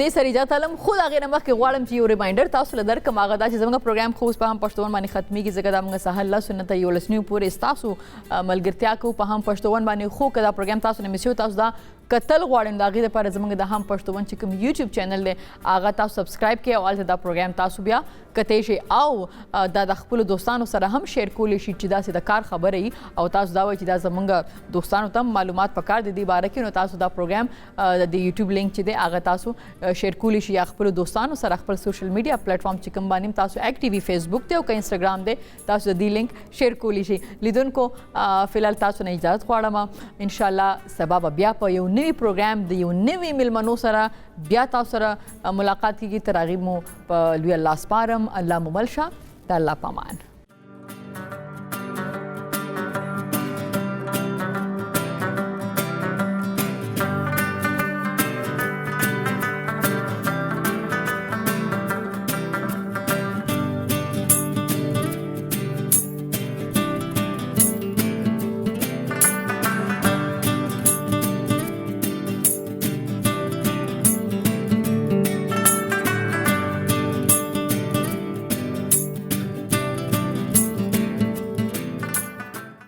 دې سره اجازه علم خو دا غیر مخکې غواړم چې یو ریمایندر تاسو له درکم هغه دا چې زموږ پروګرام خو په هم پښتون باندې ختميږي ځکه دا موږ سهال له سنت یو لسنیو پورې تاسو ملګرتیا کو په هم پښتون باندې خو کدا پروګرام تاسو نه میسیو تاسو دا کتل غواړم دا غي لپاره زموږ د هم پښتون چې کوم یوټیوب چینل دی هغه تاسو سبسکرایب کړئ او الته دا پروګرام تاسو بیا کته شي او دا د خپل دوستانو سره هم شیر کولی شي چې دا سې د کار خبره ای او تاسو دا وایي چې دا زموږ دوستانو ته معلومات پکار دي باره کې نو تاسو دا پروګرام د یوټیوب لینک چې دی هغه تاسو شیر کولی شي یا خپل دوستانو سره خپل سوشل میډیا پلیټ فارم چې کوم باندې تاسو اکټیوي فیسبوک ته او انستګرام دی تاسو د دې لینک شیر کولی شي لیدونکو فلحال تاسو نه اجازه غواړم ان شاء الله سبب بیا په یو نوی پروګرام د یو نوی ملمنو سره بیا تاسو سره ملاقات کیږي تر هغه مو په لوی الله سپارم الله مو ملشه د الله پامان